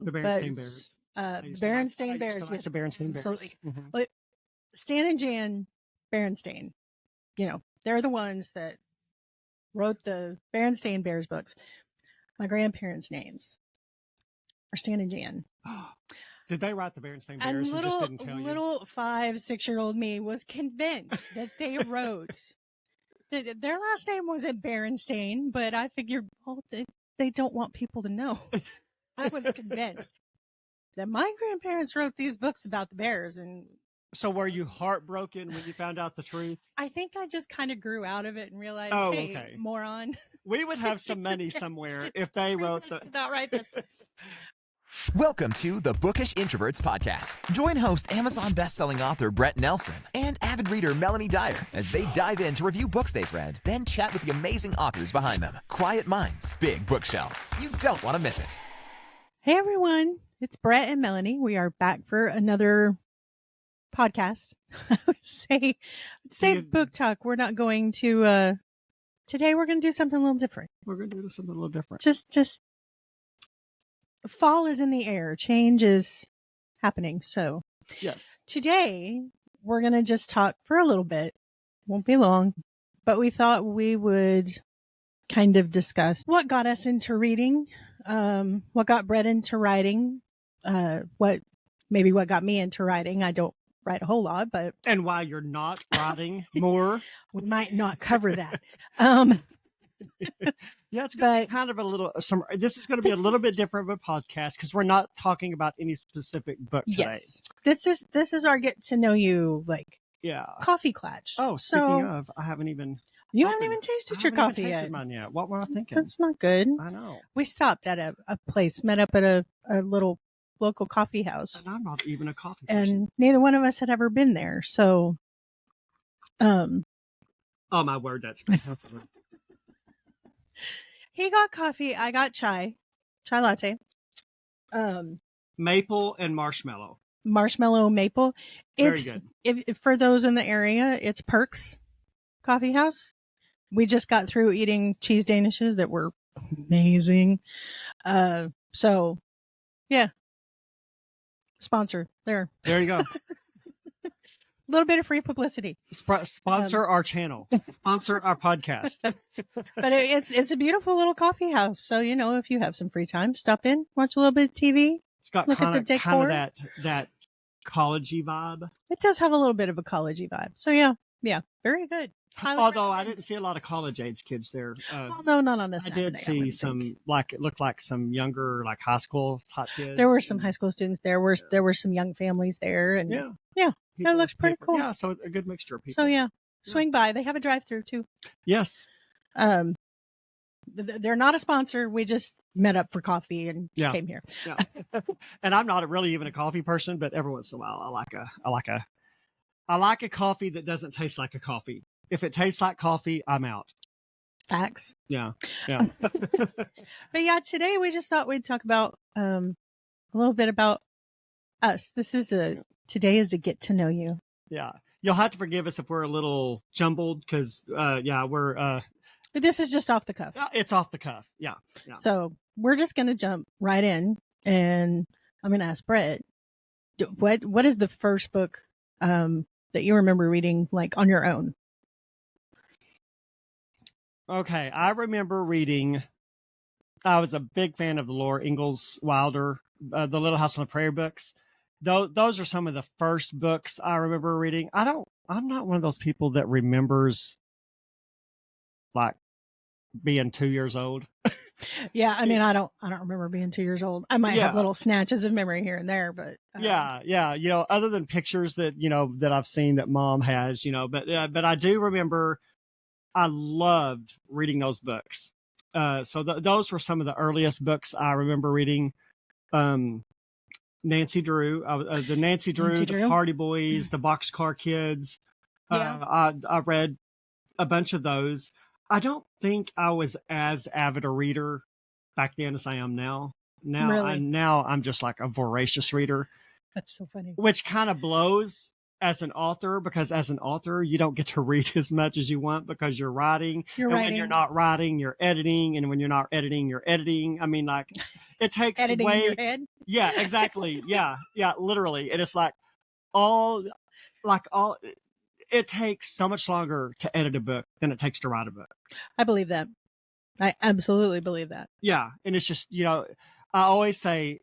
The Berenstain Bears. Berenstain Bears. Yes, the Berenstain Bears. Absolutely. Like, Stan and Jan Berenstain, they're the ones that wrote the Berenstain Bears books. My grandparents' names are Stan and Jan. Did they write the Berenstain Bears And and just didn't tell you? Little 5-6-year-old me was convinced that they wrote. Their last name wasn't Berenstain, but I figured, they don't want people to know. I was convinced that my grandparents wrote these books about the bears. And so were you heartbroken when you found out the truth? I think I just kind of grew out of it and realized, okay. Moron. We would have some money somewhere if they wrote the... Not write this. Welcome to the Bookish Introverts Podcast. Join host Amazon bestselling author Brett Nelson and avid reader Melanie Dyer as they dive in to review books they've read, then chat with the amazing authors behind them. Quiet minds, big bookshelves. You don't want to miss it. Hey everyone, it's Brett and Melanie. We are back for another podcast. I would say book talk. We're not going to today we're going to do something a little different. We're going to do something a little different. Just fall is in the air. Change is happening. So yes, today we're going to just talk for a little bit. Won't be long, but we thought we would kind of discuss what got us into reading, what got Brett into writing, what got me into writing. I don't write a whole lot, but and why you're not writing more. We might not cover that. Yeah, it's going to be kind of this is going to be a little bit different of a podcast because we're not talking about any specific book today. Yes. This is our get to know you, coffee clutch. Oh, speaking of, I haven't even. You haven't even tasted your coffee yet. Mine yet. What were I thinking? That's not good. I know. We stopped at a place, met up at a little local coffee house. And I'm not even a coffee person. And neither one of us had ever been there. So, oh my word, that's he got coffee. I got chai latte. Maple and marshmallow. Marshmallow maple. Very good. If for those in the area, it's Perks Coffee House. We just got through eating cheese danishes that were amazing. So yeah. Sponsor there. There you go. A little bit of free publicity. Sponsor our channel. Sponsor our podcast. But it's a beautiful little coffee house. So, if you have some free time, stop in, watch a little bit of TV. It's got kind of that collegey vibe. It does have a little bit of a collegey vibe. So yeah, very good. Although I didn't see a lot of college age kids there. No, not on this. I did see some it looked like some younger, high school type kids. There were some high school students there. There were some young families there, and yeah, it looks pretty cool. Yeah, so a good mixture of people. So yeah, swing by. They have a drive-through too. Yes. They're not a sponsor. We just met up for coffee and came here. Yeah. And I'm not really even a coffee person, but every once in a while I like a coffee that doesn't taste like a coffee. If it tastes like coffee, I'm out. Facts. Yeah. But yeah, today we just thought we'd talk about a little bit about us. Today is a get to know you. Yeah. You'll have to forgive us if we're a little jumbled because we're but this is just off the cuff. It's off the cuff. Yeah. So we're just gonna jump right in, and I'm gonna ask Brett, what is the first book that you remember reading on your own? Okay, I remember reading. I was a big fan of the Laura Ingalls Wilder, the Little House on the Prairie books. Those are some of the first books I remember reading. I'm not one of those people that remembers being 2 years old. Yeah, I mean, I don't remember being 2 years old. I might have little snatches of memory here and there, but yeah. Other than pictures that that I've seen that Mom has, but I do remember. I loved reading those books. So those were some of the earliest books I remember reading. Nancy Drew, the Nancy Drew, the Party Boys, the Boxcar Kids. I read a bunch of those. I don't think I was as avid a reader back then as I am now. Now I'm just like a voracious reader. That's so funny. Which kind of blows as an author, because as an author, you don't get to read as much as you want because you're writing. When you're not writing, you're editing. And when you're not editing, you're editing. I mean, like, it takes editing in your head. Yeah, exactly. Yeah, literally. And it's it takes so much longer to edit a book than it takes to write a book. I believe that. I absolutely believe that. Yeah. And it's just, I always say,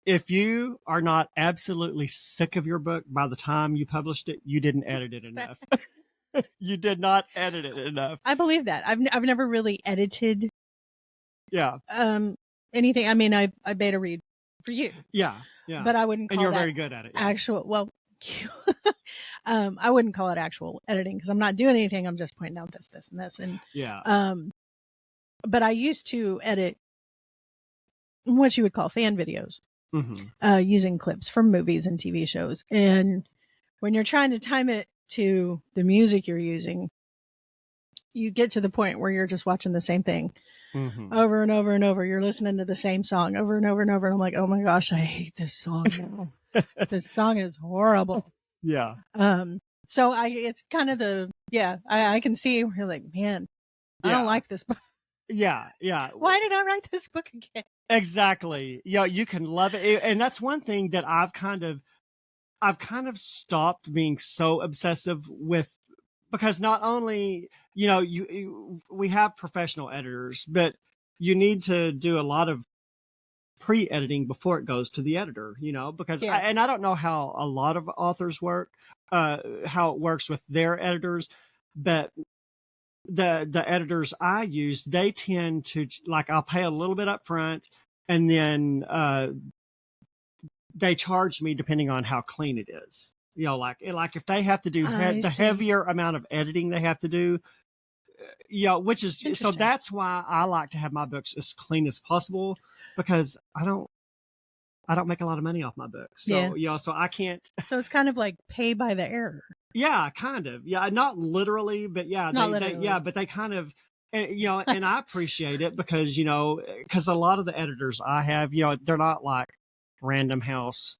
if you are not absolutely sick of your book by the time you published it, you didn't edit it enough. You did not edit it enough. I believe that. I've never really edited. Yeah. Anything. I mean, I beta read for you. Yeah. But I wouldn't call and you're that very good at it. Yeah. Actual. Well, I wouldn't call it actual editing because I'm not doing anything. I'm just pointing out this, and this, and yeah. But I used to edit what you would call fan videos. Mm-hmm. Using clips from movies and TV shows. And when you're trying to time it to the music you're using, you get to the point where you're just watching the same thing over and over and over. You're listening to the same song over and over and over. And I'm like, oh my gosh, I hate this song now. This song is horrible. Yeah. So it's kind of I can see where you're like, man, I don't like this book. Yeah. Why did I write this book again? Exactly. Yeah, you can love it. And that's one thing that I've kind of stopped being so obsessive with, because not only, we have professional editors, but you need to do a lot of pre-editing before it goes to the editor, because I don't know how a lot of authors work, how it works with their editors, but the editors I use, they tend to, like, I'll pay a little bit up front, and then they charge me depending on how clean it is. Like if they have to do the heavier amount of editing they have to do, which is, so that's why I like to have my books as clean as possible, because I don't make a lot of money off my books. So, so I can't. So it's kind of like pay by the error. Yeah, kind of. Yeah, not literally, but but they kind of, and I appreciate it because, because a lot of the editors I have, they're not like Random House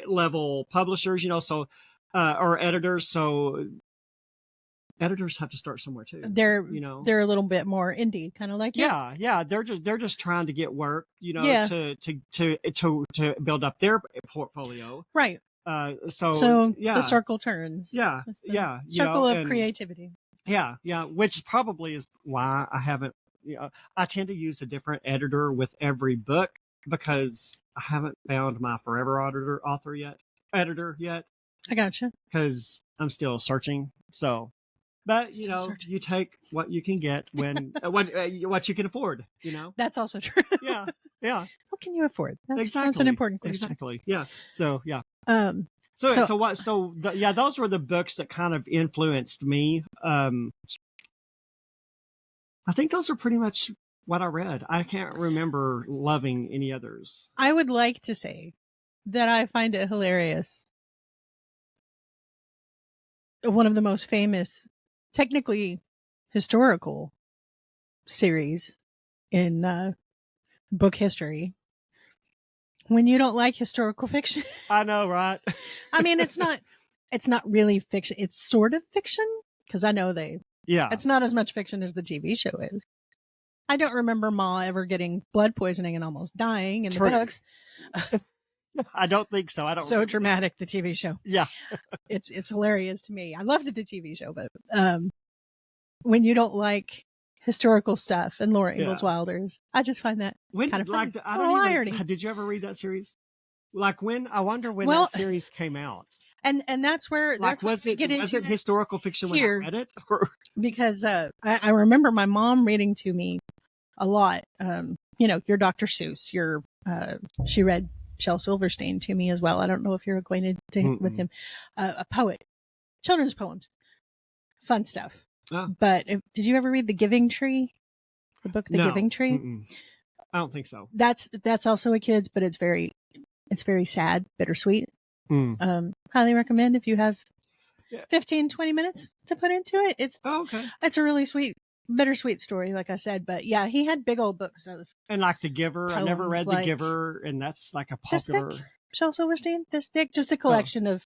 level publishers, so, or editors. So editors have to start somewhere too. They're a little bit more indie, kind of like you. Yeah. They're just trying to get work, to build up their portfolio. Right. So the circle turns. Yeah. Circle of creativity. Yeah. Which probably is why I haven't, I tend to use a different editor with every book, because I haven't found my forever editor yet. I gotcha. Because I'm still searching. So, but you take what you can get when what you can afford. That's also true. Yeah. What can you afford? That's an important question. Exactly. Yeah. So yeah. So those were the books that kind of influenced me. I think those are pretty much what I read. I can't remember loving any others. I would like to say that I find it hilarious. One of the most famous, technically historical series in book history. When you don't like historical fiction. I know, right? I mean, it's not really fiction. It's sort of fiction, because I know it's not as much fiction as the TV show is. I don't remember Ma ever getting blood poisoning and almost dying in the books. I don't think so. I don't. So dramatic, the TV show. Yeah. It's hilarious to me. I loved the TV show, but when you don't like historical stuff and Laura Ingalls Wilder's, I just find that kind of funny. Irony. Did you ever read that series? Like I wonder when that series came out. And that's where was it historical fiction when I read it? Because I remember my mom reading to me a lot. Your Dr. Seuss, she read Shel Silverstein to me as well. I don't know if you're acquainted with him. A poet, children's poems, fun stuff. Oh. But did you ever read The Giving Tree? The book, The Giving Tree? Mm-mm. I don't think so. That's also a kid's, but it's very sad, bittersweet. Highly recommend if you have 15, 20 minutes to put into it. It's a really sweet, bittersweet story, like I said. But yeah, he had big old books of. And like The Giver, I never read The Giver, and that's like a popular. Shel Silverstein, this thick, just a collection of,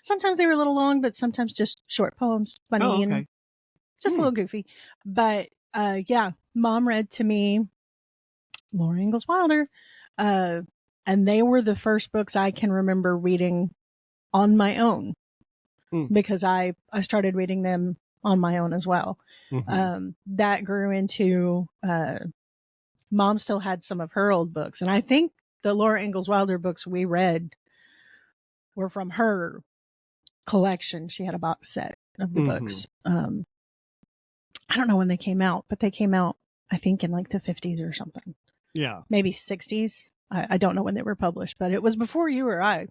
sometimes they were a little long, but sometimes just short poems, funny and just a little goofy. But yeah, Mom read to me Laura Ingalls Wilder, and they were the first books I can remember reading on my own, because I started reading them on my own as well. That grew into, Mom still had some of her old books. And I think the Laura Ingalls Wilder books we read were from her collection. She had a box set of the books. I don't know when they came out, but they came out, I think, in like the 50s or something. Yeah. Maybe 60s. I don't know when they were published, but it was before you or I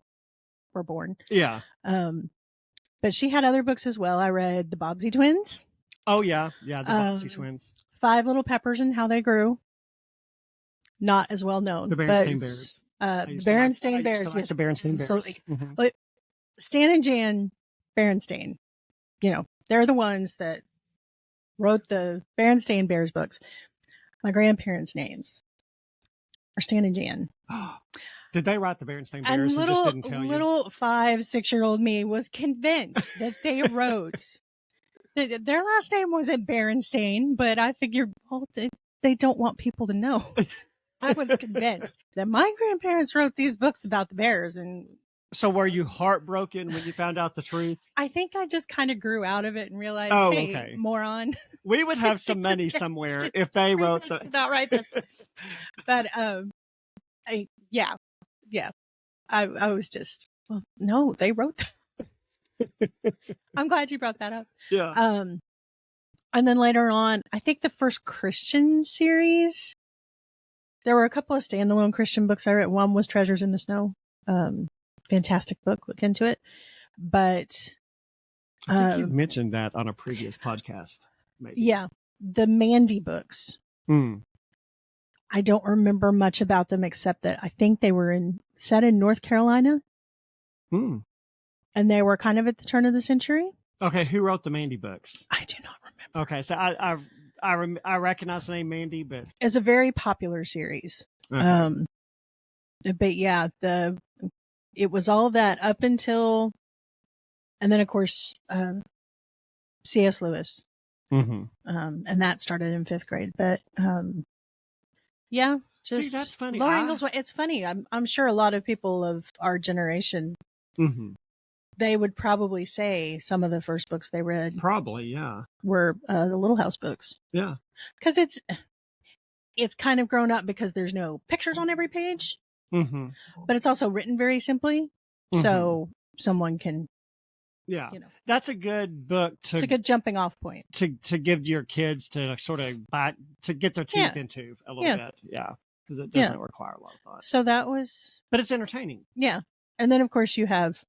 were born. Yeah. But she had other books as well. I read the Bobbsey Twins. Oh, yeah. Yeah, the Bobbsey Twins. Five Little Peppers and How They Grew. Not as well known. The Berenstain Bears. Berenstain Bears. Yes, the Berenstain Bears. Absolutely. Stan and Jan Berenstain, they're the ones that wrote the Berenstain Bears books. My grandparents' names are Stan and Jan. Did they write the Berenstain Bears and just didn't tell you? Little 5-6-year-old me was convinced that they wrote. Their last name wasn't Berenstain, but I figured, they don't want people to know. I was convinced that my grandparents wrote these books about the bears. And so were you heartbroken when you found out the truth? I think I just kind of grew out of it and realized, hey, moron. We would have some money somewhere if they wrote the... Not write this. But, yeah. I was just, well, no, they wrote that. I'm glad you brought that up. Yeah. And then later on, I think the first Christian series, there were a couple of standalone Christian books I read. One was Treasures in the Snow. Fantastic book. Look into it. But I think you mentioned that on a previous podcast. Maybe. Yeah. The Mandy books. I don't remember much about them except that I think they were set in North Carolina. And they were kind of at the turn of the century. Okay, who wrote the Mandy books? I do not remember. Okay, so I recognize the name Mandy, but it's a very popular series. Okay. But yeah, it was all that up until, and then of course, C.S. Lewis. And that started in 5th grade. But yeah, just see, that's funny. Laura Ingalls. It's funny. I'm sure a lot of people of our generation, they would probably say some of the first books they read, were the Little House books. Yeah, because it's kind of grown up because there's no pictures on every page, but it's also written very simply, so someone can. Yeah, that's a good book. It's a good jumping off point to give your kids to sort of to get their teeth into a little bit. Yeah, because it doesn't require a lot of thought. So that was, but it's entertaining. Yeah, and then of course you have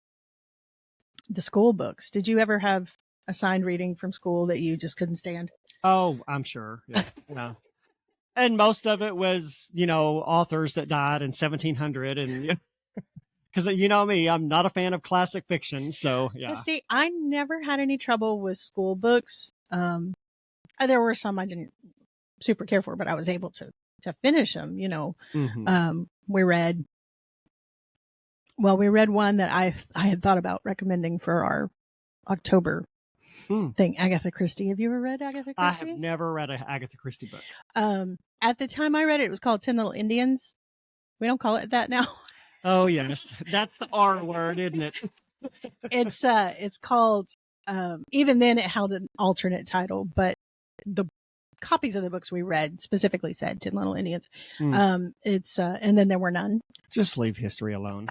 the school books. Did you ever have assigned reading from school that you just couldn't stand? Oh, I'm sure. Yeah. And most of it was, authors that died in 1700 and. Because you know me, I'm not a fan of classic fiction, so yeah. See, I never had any trouble with school books. There were some I didn't super care for, but I was able to finish them. We read one that I had thought about recommending for our October thing. Agatha Christie. Have you ever read Agatha Christie? I have never read an Agatha Christie book. At the time I read it, it was called 10 Little Indians. We don't call it that now. Oh yes, that's the R word, isn't it? It's called. Even then, it held an alternate title, but the copies of the books we read specifically said 10 Little Indians. It's and then there were none. Just leave history alone.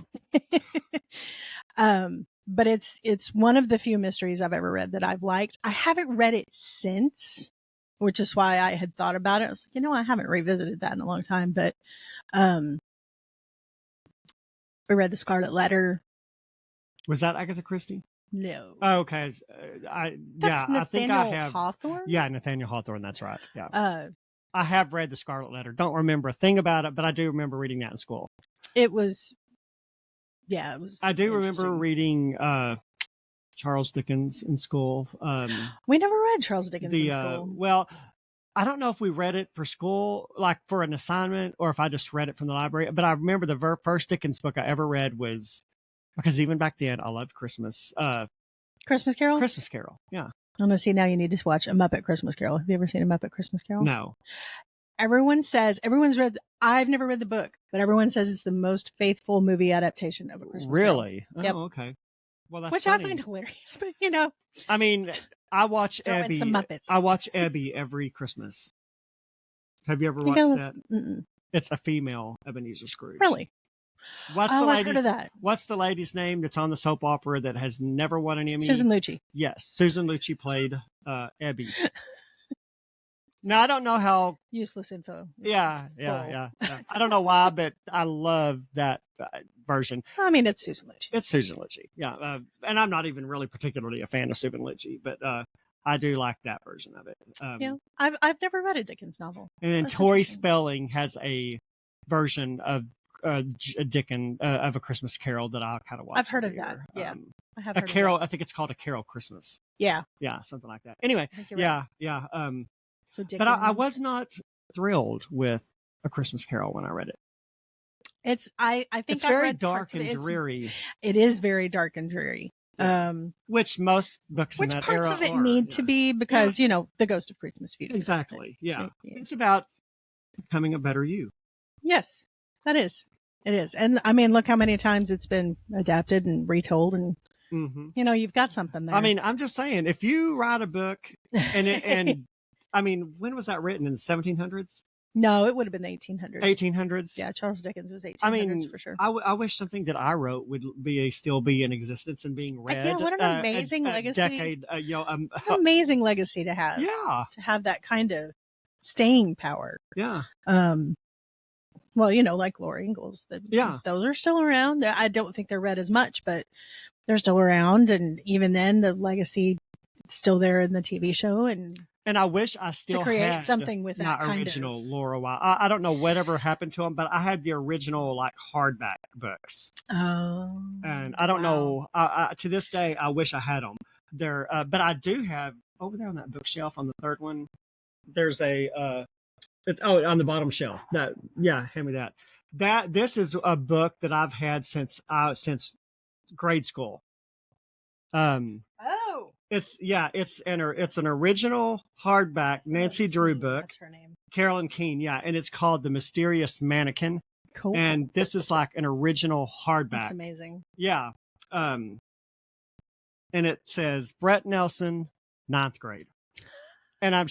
But it's one of the few mysteries I've ever read that I've liked. I haven't read it since, which is why I had thought about it. I was like, I haven't revisited that in a long time, but. We read The Scarlet Letter. Was that Agatha Christie? No. Oh, okay. I think I have. Hawthorne? Yeah, Nathaniel Hawthorne. That's right. Yeah. I have read The Scarlet Letter. Don't remember a thing about it, but I do remember reading that in school. It was. I do remember reading Charles Dickens in school. We never read Charles Dickens in school. Well, I don't know if we read it for school, like for an assignment, or if I just read it from the library. But I remember the first Dickens book I ever read was, because even back then I loved Christmas. Christmas Carol? Christmas Carol. Yeah. I'm going to see now you need to watch A Muppet Christmas Carol. Have you ever seen A Muppet Christmas Carol? No. Everyone's read, I've never read the book, but everyone says it's the most faithful movie adaptation of A Christmas Carol. Really? Yep. Oh, okay. Well, that's Which funny. I find hilarious, but you know. I mean, I watch Throw in Abby. some Muppets. I watch Abby every Christmas. Have you ever watched that? Mm-mm. It's a female Ebenezer Scrooge. Really? What's I've heard of that. What's the lady's name that's on the soap opera that has never won an Emmy? Susan Lucci. Yes, Susan Lucci played Abby. Now I don't know how. Useless info. Yeah. I don't know why, but I love that version. I mean, it's Susan Lucci. It's Susan Lucci. Yeah, and I'm not even really particularly a fan of Susan Lucci, but I do like that version of it. Yeah, I've never read a Dickens novel. And then That's Tori interesting. Spelling has a version of Dickens of A Christmas Carol that I kind of watch. I've heard of every that. year. Yeah, I have A heard Carol. of that. I think it's called A Carol Christmas. Yeah, Something like that. Anyway, I think you're right. yeah. So Dickens. But I was not thrilled with A Christmas Carol when I read it. I think It's I've very read dark parts of and it. dreary, It is very dark and dreary. which most books in Which that parts era of it are, need yeah. to be because you know the Ghost of Christmas Future. Exactly. Yeah. Yeah. It's about becoming a better you. Yes, that is. It is, and I mean, look how many times it's been adapted and retold, and Mm-hmm. you know you've got something there. I mean, I'm just saying, if you write a book and I mean, when was that written? In the 1700s? no, it would have been the 1800s. 1800s? Yeah, Charles Dickens was 1800s I mean, for sure. I wish something that I wrote would still be in existence and being read. Yeah, what an amazing legacy. Decade, It's an amazing legacy to have. yeah, To have that kind of staying power. yeah. Well, you know, like Laura Ingalls. Yeah. Those are still around. I don't think they're read as much, but they're still around. And even then, the legacy is still there in the TV show. And I wish I still to create had something with that my kind original Laura Wilde. I don't know whatever happened to them, but I had the original like hardback books, and I don't know. To this day, I wish I had them. They're, but I do have over there on that bookshelf on the third one. There's a on the bottom shelf. Hand me that. This is a book that I've had since grade school. It's an original hardback Nancy Drew book. That's her name. Carolyn Keene, and it's called The Mysterious Mannequin. Cool. And this is like an original hardback. That's amazing. Yeah. And it says Brett Nelson, 9th grade. And I'm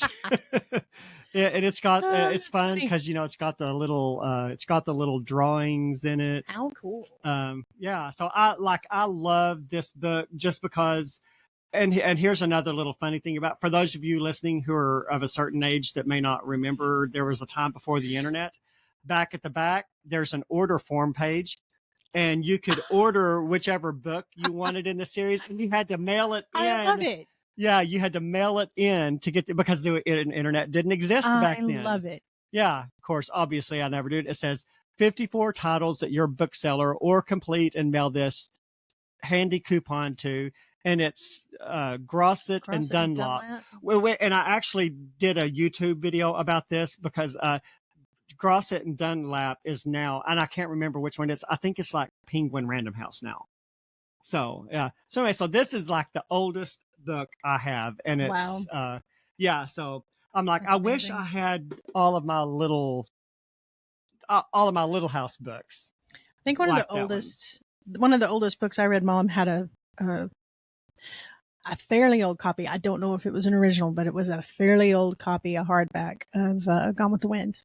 and it's got it's fun funny. because it's got the little drawings in it. How cool. So I love this book just because. And here's another little funny thing about, for those of you listening who are of a certain age that may not remember, there was a time before the internet. Back at the back, there's an order form page, and you could order whichever book you wanted in the series, and you had to mail it in. I love it. Yeah, you had to mail it in to get because the internet didn't exist back then. I love it. Yeah, of course. Obviously, I never did. It says 54 titles at your bookseller or complete, and mail this handy coupon to. And it's Grosset and Dunlop. And I actually did a YouTube video about this because Grosset and Dunlap is now, and I can't remember which one it is. I think it's like Penguin Random House now. So, yeah. So anyway, so this is like the oldest book I have. And it's, wow. So I'm like, That's I wish amazing. I had all of my little house books. I think one of the oldest books I read, Mom had a fairly old copy. I don't know if it was an original, but it was a fairly old copy, a hardback of Gone with the Wind.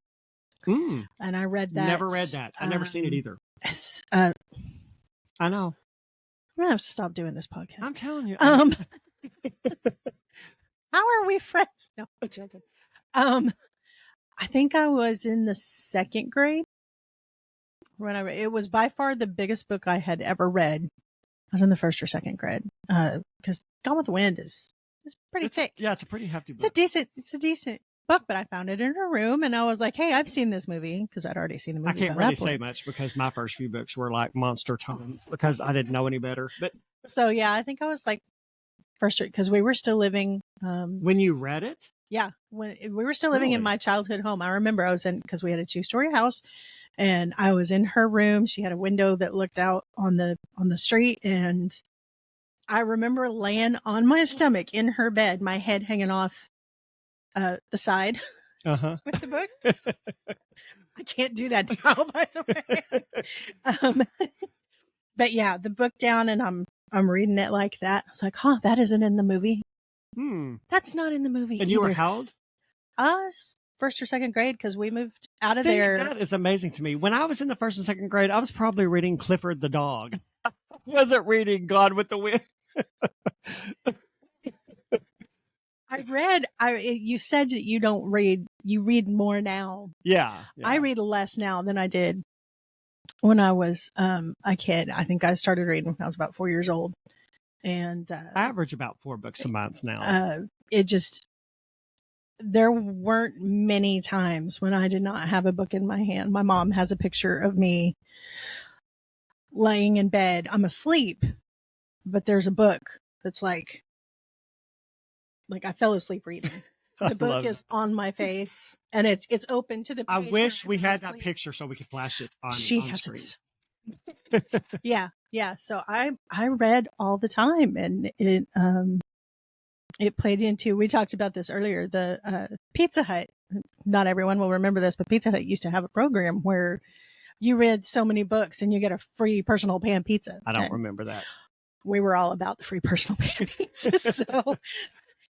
Mm. And I read that. Never read that. I've never seen it either. I know. I'm gonna have to stop doing this podcast. I'm telling you. How are we friends? No, I'm joking. I think I was in the 2nd grade when I read. It was by far the biggest book I had ever read. I was in the 1st or 2nd grade because Gone with the Wind is pretty thick. Yeah, it's a pretty hefty book. It's a decent book, but I found it in her room and I was like, hey, I've seen this movie because I'd already seen the movie. I can't by really that point. say much because my first few books were like monster tones because I didn't know any better. But so yeah, I think I was like first because we were still living. When you read it? Yeah. When we were still living in Really? my childhood home, I remember I was in, because we had a 2-story house, and I was in her room. She had a window that looked out on the street, and I remember laying on my stomach in her bed, my head hanging off the side Uh-huh. with the book. I can't do that now, by the way. But yeah, the book down, and I'm reading it like that. I was like, huh, that isn't in the movie. That's not in the movie. And either. you were how old? First or second grade, because we moved out of See, there. That is amazing to me. When I was in the first and second grade, I was probably reading Clifford the Dog. I wasn't reading Gone with the Wind. You said that you don't read, you read more now. Yeah. I read less now than I did when I was a kid. I think I started reading when I was about 4 years old. And I average about 4 books a month now. There weren't many times when I did not have a book in my hand. My mom has a picture of me laying in bed. I'm asleep, but there's a book that's like I fell asleep reading. The book is on my face, and it's open to the page. I wish we had that picture so we could flash it on screen. Yeah. So I read all the time, and it played into, we talked about this earlier, the Pizza Hut. Not everyone will remember this, but Pizza Hut used to have a program where you read so many books and you get a free personal pan pizza. I don't remember that. We were all about the free personal pan pizza. So,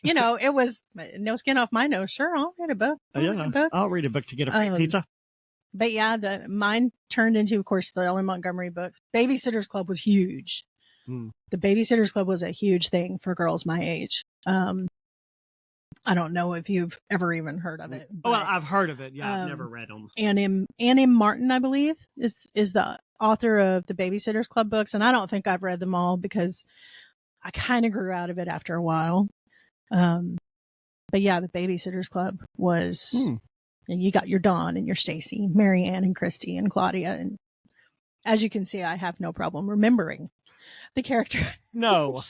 it was no skin off my nose. Sure, I'll read a book. I'll read a book to get a free pizza. But yeah, mine turned into, of course, the Ellen Montgomery books. Babysitter's Club was huge. The Babysitter's Club was a huge thing for girls my age. I don't know if you've ever even heard of it. Well, I've heard of it. Yeah, I've never read them. Annie Martin, I believe, is the author of the Babysitter's Club books, and I don't think I've read them all because I kind of grew out of it after a while. But yeah, the Babysitter's Club was, and you got your Dawn and your Stacy, Mary Ann and Christy and Claudia, and as you can see, I have no problem remembering the character. No.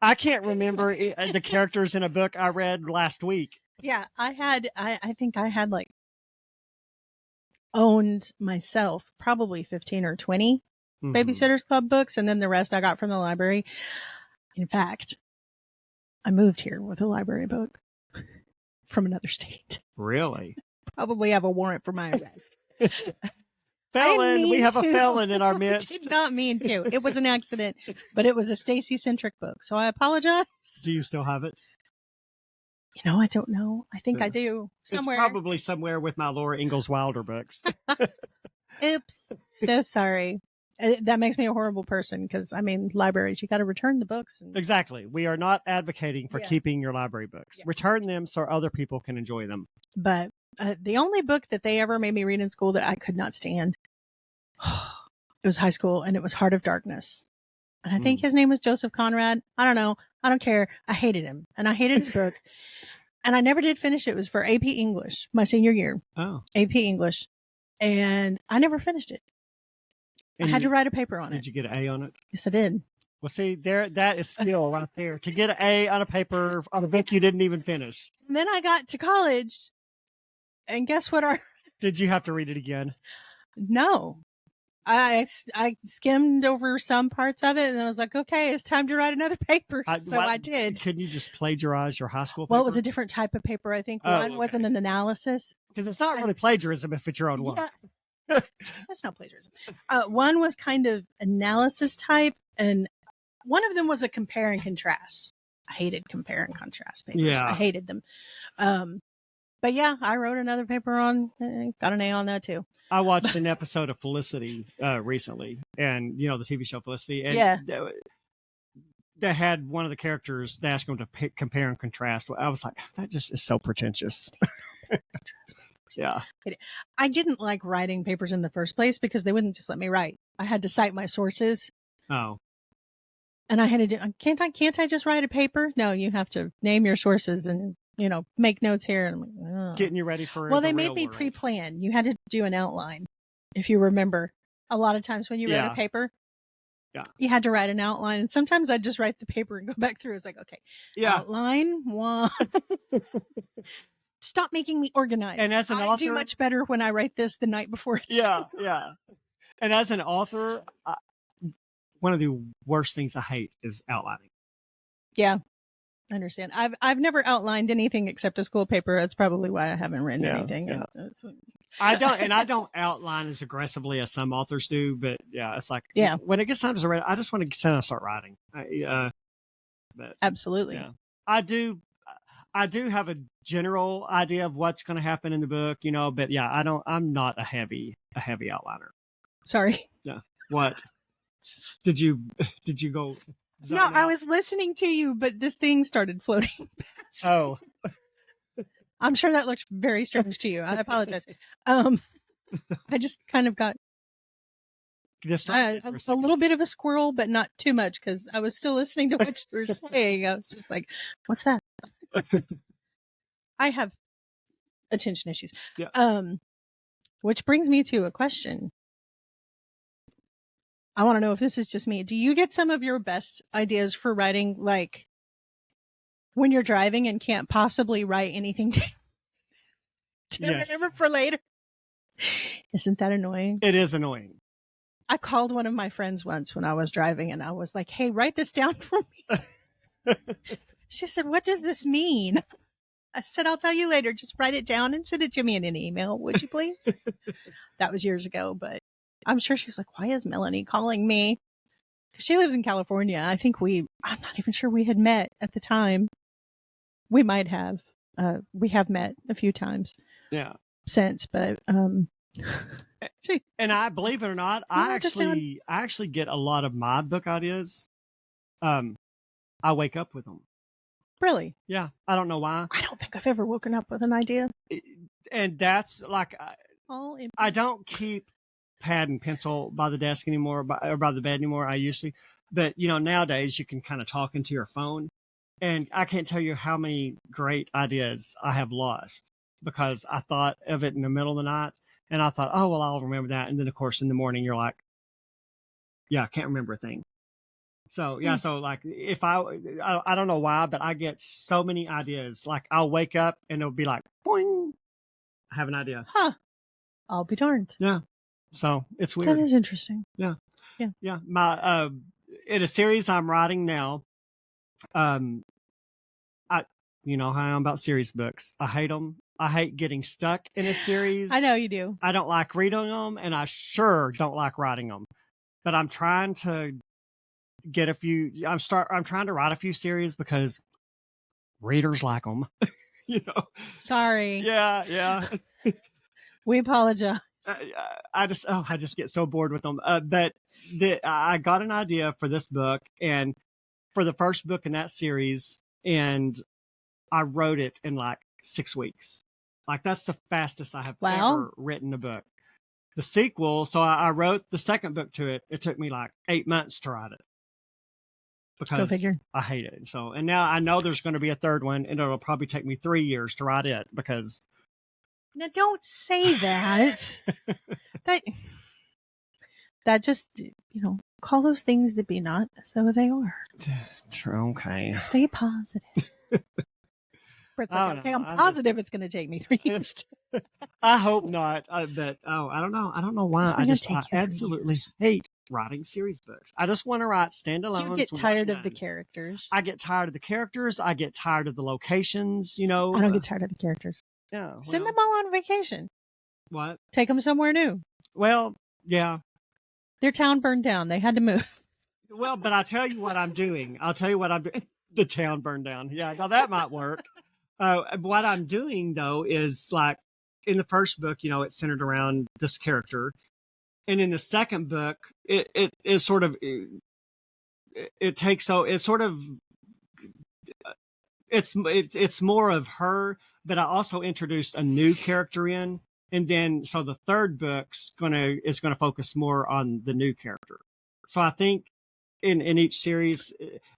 I can't remember the characters in a book I read last week. Yeah, I think I had owned myself probably 15 or 20 Babysitter's Club books, and then the rest I got from the library. In fact, I moved here with a library book from another state. Really? Probably have a warrant for my arrest. Felon, we have a felon in our midst. I did not mean to. It was an accident, but it was a Stacy-centric book, so I apologize. Do you still have it? I don't know. I think I do. Somewhere. It's probably somewhere with my Laura Ingalls Wilder books. Oops. So sorry. That makes me a horrible person because, libraries, you got to return the books. Exactly. We are not advocating for keeping your library books. Yeah. Return them so other people can enjoy them. But the only book that they ever made me read in school that I could not stand, it was high school, and it was Heart of Darkness. And I think his name was Joseph Conrad. I don't know. I don't care. I hated him, and I hated his book. And I never did finish it. It was for AP English, my senior year. Oh. AP English. And I never finished it. And I had to write a paper on it. Did you get an A on it? Yes, I did. Well, see, that is skill right there. To get an A on a paper on a book you didn't even finish. And then I got to college, and guess what? Did you have to read it again? No. I skimmed over some parts of it, and I was like, okay, it's time to write another paper. So I did. Can you just plagiarize your high school paper? Well, it was a different type of paper. I think one wasn't an analysis. Because it's not really plagiarism if it's your own work. Yeah. That's not plagiarism. One was kind of analysis type, and one of them was a compare and contrast. I hated compare and contrast papers. Yeah. I hated them. But yeah, I wrote another paper got an A on that too. I watched an episode of Felicity recently, and the TV show Felicity, and they had one of the characters. They asked him to compare and contrast. I was like, that just is so pretentious. Yeah. I didn't like writing papers in the first place because they wouldn't just let me write. I had to cite my sources. Oh. And I had to do, can't I just write a paper? No, you have to name your sources and, make notes here. And I'm like, ugh. Getting you ready for they made me pre-plan. You had to do an outline. If you remember, a lot of times when you read a paper, You had to write an outline, and sometimes I'd just write the paper and go back through. It's like, okay, outline 1. Stop making me organize. And as an I author, do much better when I write this the night before it's due. And as an author, one of the worst things I hate is outlining. Yeah, I understand. I've never outlined anything except a school paper. That's probably why I haven't written anything. Yeah. I don't outline as aggressively as some authors do, but it's like when it gets time to write, I just want to sit down and start writing. But absolutely. Yeah. I do have a general idea of what's going to happen in the book, but I'm not a heavy outliner. Sorry. Yeah. What? Did you go? No, I was listening to you, but this thing started floating past. Oh. I'm sure that looked very strange to you. I apologize. I just kind of got a little bit of a squirrel, but not too much because I was still listening to what you were saying. I was just like, what's that? I have attention issues. Yeah. Which brings me to a question. I want to know if this is just me. Do you get some of your best ideas for writing, like when you're driving and can't possibly write anything to remember for later? Isn't that annoying? It is annoying. I called one of my friends once when I was driving and I was like, hey, write this down for me. She said, what does this mean? I said, I'll tell you later. Just write it down and send it to me in an email. Would you please? That was years ago, but I'm sure she was like, why is Melanie calling me? Because she lives in California. I think I'm not even sure we had met at the time. We might have. We have met a few times. Yeah. Since, but and I believe it or not, I actually get a lot of my book ideas. I wake up with them. Really? Yeah. I don't know why. I don't think I've ever woken up with an idea. And that's like, I don't keep pad and pencil by the desk anymore, or by the bed anymore. I usually, but nowadays you can kind of talk into your phone, and I can't tell you how many great ideas I have lost because I thought of it in the middle of the night, and I thought, oh well, I'll remember that, and then of course in the morning you're like, I can't remember a thing. So so like if I don't know why, but I get so many ideas. Like I'll wake up and it'll be like, boing, I have an idea. Huh? I'll be darned. Yeah. So it's weird. That is interesting. Yeah. My in a series I'm writing now, you know how I am about series books. I hate them. I hate getting stuck in a series. I know you do. I don't like reading them, and I sure don't like writing them. But I'm trying to get a few. I'm trying to write a few series because readers like them. Sorry. Yeah. We apologize. I just get so bored with them. But I got an idea for this book, and for the first book in that series, and I wrote it in like 6 weeks. Like that's the fastest I have ever written a book. The sequel, so I wrote the second book to it. It took me like 8 months to write it because Go figure. I hate it. So, and now I know there's going to be a third one, and it'll probably take me 3 years to write it because. Now, don't say that. that just, call those things that be not as though they are. Sure, okay. Stay positive. Brett's like, okay, I'm positive it's going to take me 3 years. I hope not. But I don't know. I don't know why. I absolutely hate writing series books. I just want to write standalone. You get tired of the characters. I get tired of the characters. I get tired of the locations. I don't get tired of the characters. Yeah. Send them all on vacation. What? Take them somewhere new. Well, yeah. Their town burned down. They had to move. Well, but I'll tell you what I'm doing. The town burned down. Yeah, now that might work. What I'm doing though is like in the first book, it's centered around this character, and in the second book, it is sort of it's more of her, but I also introduced a new character in, and then so the third book's is gonna focus more on the new character. So I think in each series,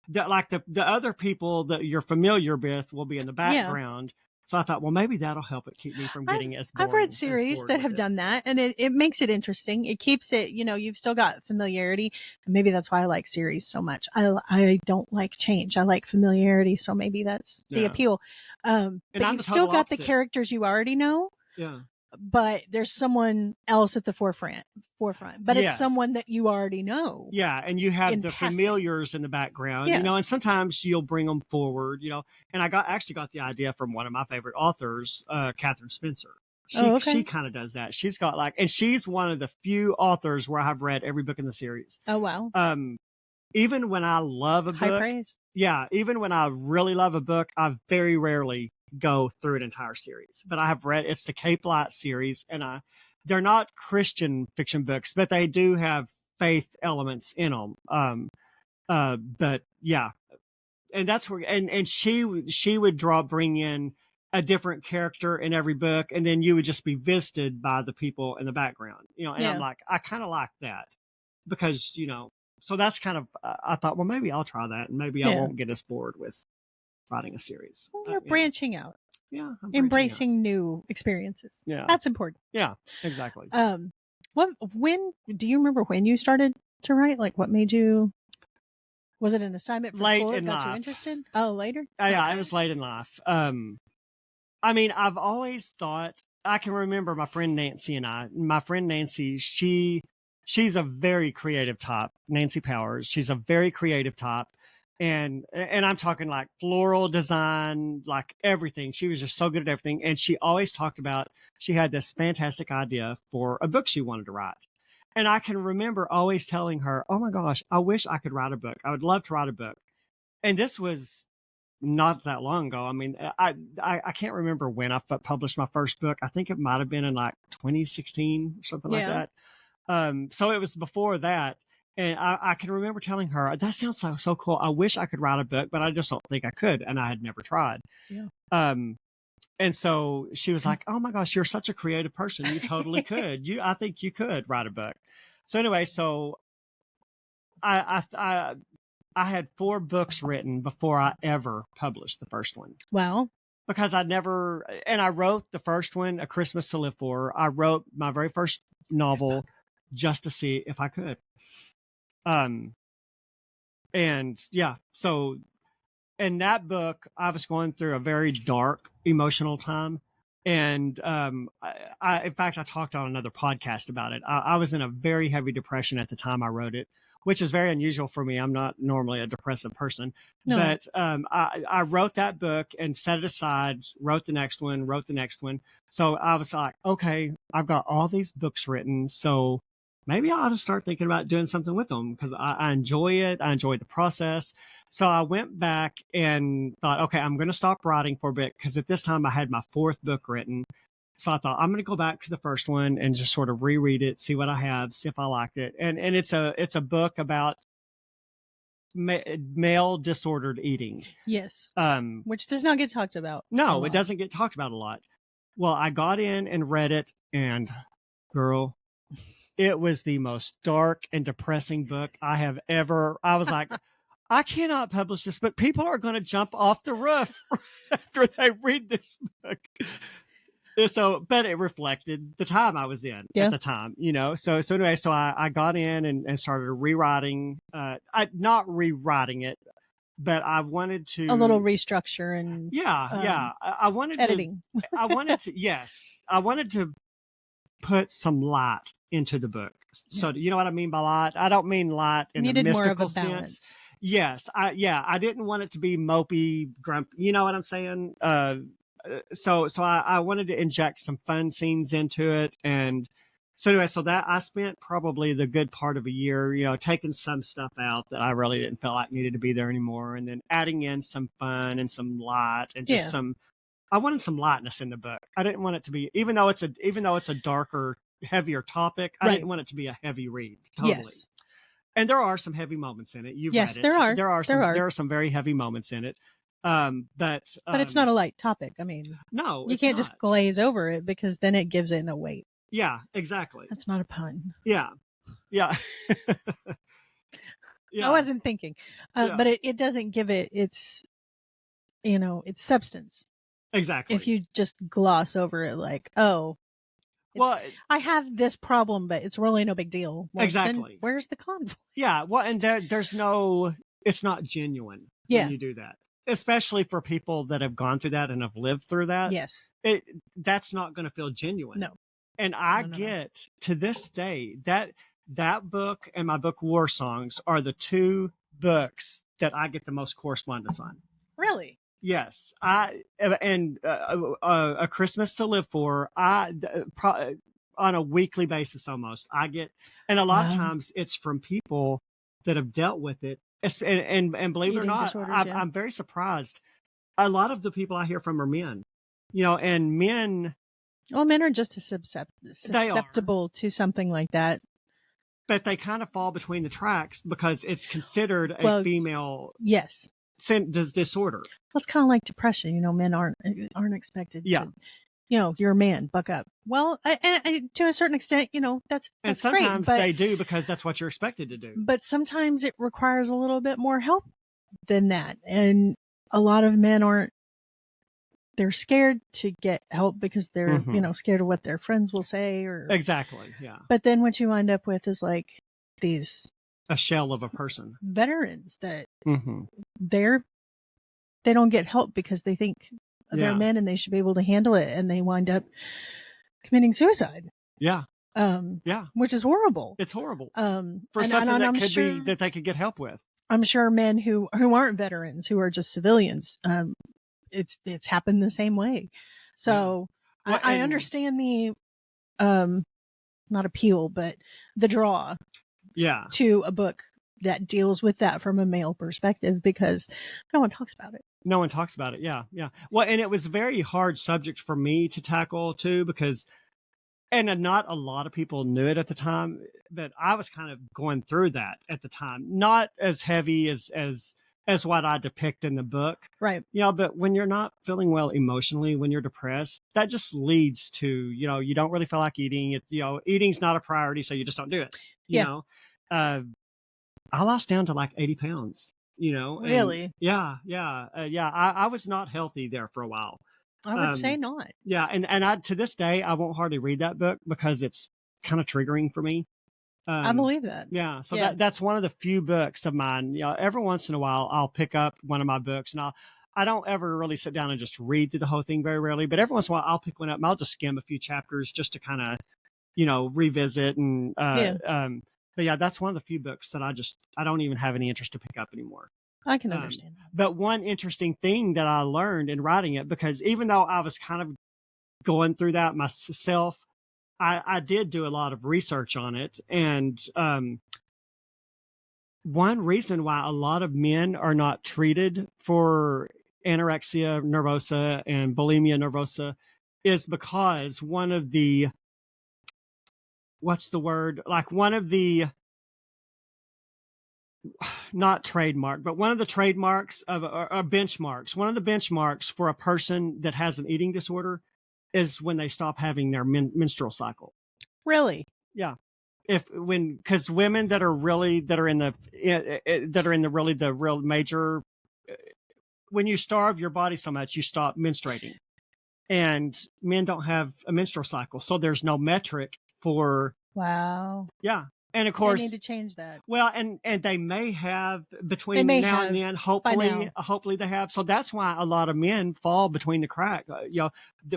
that like the other people that you're familiar with will be in the background. So I thought, well, maybe that'll help it keep me from getting as bored. I've read series that have done that, and it makes it interesting. It keeps it, you've still got familiarity. And maybe that's why I like series so much. I don't like change. I like familiarity. So maybe that's the appeal. But you've still got the characters you already know. Yeah. But there's someone else at the forefront, but it's someone that you already know. Yeah. And you have the familiars in the background, and sometimes you'll bring them forward, and I actually got the idea from one of my favorite authors, Catherine Spencer. She kind of does that. She's got and she's one of the few authors where I've read every book in the series. Oh, wow. Even when I love a book, high praise. Yeah. Even when I really love a book, I very rarely go through an entire series, but I have read, it's the Cape Light series, and they're not Christian fiction books, but they do have faith elements in them. But yeah, and that's where, and she would bring in a different character in every book, and then you would just be visited by the people in the background, and I'm like, I kind of like that because, so that's kind of, I thought, well, maybe I'll try that, and maybe I won't get as bored with writing a series. Well, you're branching out. Yeah. Embracing new experiences. Yeah. That's important. Yeah, exactly. When do you remember when you started to write? Like, what made you, was it an assignment for school that got you interested? Oh, later? Yeah, it was late in life. I mean, I've always thought, I can remember my friend Nancy, she's a very creative type. Nancy Powers. She's a very creative type. And I'm talking like floral design, like everything. She was just so good at everything. And she always talked about, she had this fantastic idea for a book she wanted to write. And I can remember always telling her, oh my gosh, I wish I could write a book. I would love to write a book. And this was not that long ago. I mean, I can't remember when I published my first book. I think it might've been in like 2016 or something like that. So it was before that. And I can remember telling her, that sounds so cool. I wish I could write a book, but I just don't think I could. And I had never tried. Yeah. And so she was like, oh my gosh, you're such a creative person. You totally could. I think you could write a book. So anyway, so I had 4 books written before I ever published the first one. Wow. Because I wrote the first one, A Christmas to Live For. I wrote my very first novel just to see if I could. And yeah, so in that book, I was going through a very dark emotional time. And, in fact, I talked on another podcast about it. I was in a very heavy depression at the time I wrote it, which is very unusual for me. I'm not normally a depressive person, but, I wrote that book and set it aside, wrote the next one. So I was like, okay, I've got all these books written. So maybe I ought to start thinking about doing something with them because I enjoy it. I enjoy the process. So I went back and thought, okay, I'm going to stop writing for a bit because at this time I had my 4th book written. So I thought I'm going to go back to the first one and just sort of reread it, see what I have, see if I like it. And it's a book about male disordered eating. Yes. Which does not get talked about. No, it doesn't get talked about a lot. Well, I got in and read it, and girl, it was the most dark and depressing book I was like, I cannot publish this, but people are going to jump off the roof after they read this book. So, but it reflected the time I was in at the time, so anyway, so I got in and started rewriting, not rewriting it, but I wanted to a little restructure and I wanted editing. I wanted to put some light into the book. So you know what I mean by light? I don't mean light in a mystical sense. Yes. I didn't want it to be mopey, grumpy. You know what I'm saying? So I wanted to inject some fun scenes into it. And so anyway, so that I spent probably the good part of a year, taking some stuff out that I really didn't feel like needed to be there anymore. And then adding in some fun and some light and just I wanted some lightness in the book. I didn't want it to be, even though it's a darker, heavier topic, I didn't want it to be a heavy read. Totally. Yes. And there are some heavy moments in it. You've read it. There are some very heavy moments in it. But it's not a light topic. I mean, no, you can't just glaze over it because then it gives it no weight. Yeah, exactly. That's not a pun. Yeah. Yeah. I wasn't thinking, but it doesn't give it its substance. Exactly. if you just gloss over it like, oh, well, I have this problem, but it's really no big deal. Well, exactly. Then where's the conflict? Yeah. Well, and there's no, it's not genuine Yeah. when you do that, especially for people that have gone through that and have lived through that. Yes. That's not going to feel genuine. No. And I No. get to this day that book and my book War Songs are the two books that I get the most correspondence on. Really? Yes, A Christmas to Live For. On a weekly basis almost. I get, and a lot of times it's from people that have dealt with it. And believe it or not, I'm very surprised. A lot of the people I hear from are men. And men. Well, men are just as susceptible to something like that. But they kind of fall between the tracks because it's considered a female disorder. Well, it's kind of like depression. Men aren't expected to, you're a man, buck up. Well, I, to a certain extent, that's and sometimes great, they do because that's what you're expected to do. But sometimes it requires a little bit more help than that. And a lot of men they're scared to get help because they're, scared of what their friends will say Exactly. Yeah. But then what you wind up with is like a shell of a person, veterans that they don't get help because they think they're men and they should be able to handle it. And they wind up committing suicide. Yeah. Which is horrible. It's horrible. For something that could be that they could get help with. I'm sure men who aren't veterans, who are just civilians, it's happened the same way. So I understand the not appeal, but the draw to a book that deals with that from a male perspective, because no one talks about it. No one talks about it. Yeah. Well, and it was a very hard subject for me to tackle too, because not a lot of people knew it at the time, but I was kind of going through that at the time. Not as heavy as what I depict in the book. Right. But when you're not feeling well emotionally, when you're depressed, that just leads to, you don't really feel like eating. Eating's not a priority, so you just don't do it. You know, I lost down to like 80 pounds, Really? I was not healthy there for a while. I would say not. Yeah. And I, to this day, I won't hardly read that book because it's kind of triggering for me. I believe that. Yeah. So that's one of the few books of mine. Every once in a while I'll pick up one of my books, and I don't ever really sit down and just read through the whole thing, very rarely, but every once in a while I'll pick one up and I'll just skim a few chapters just to kind of, revisit. And, but yeah, that's one of the few books that I don't even have any interest to pick up anymore. I can understand that. But one interesting thing that I learned in writing it, because even though I was kind of going through that myself, I did do a lot of research on it. And one reason why a lot of men are not treated for anorexia nervosa and bulimia nervosa is because one of the, not trademark, but one of the trademarks of benchmarks, one of the benchmarks for a person that has an eating disorder is when they stop having their menstrual cycle. Really? Yeah. Because women that are in the real major, when you starve your body so much, you stop menstruating, and men don't have a menstrual cycle. So there's no metric for. Wow. Yeah. And of course, they need to change that. Well, and they may have between now and then. Hopefully they have. So that's why a lot of men fall between the crack.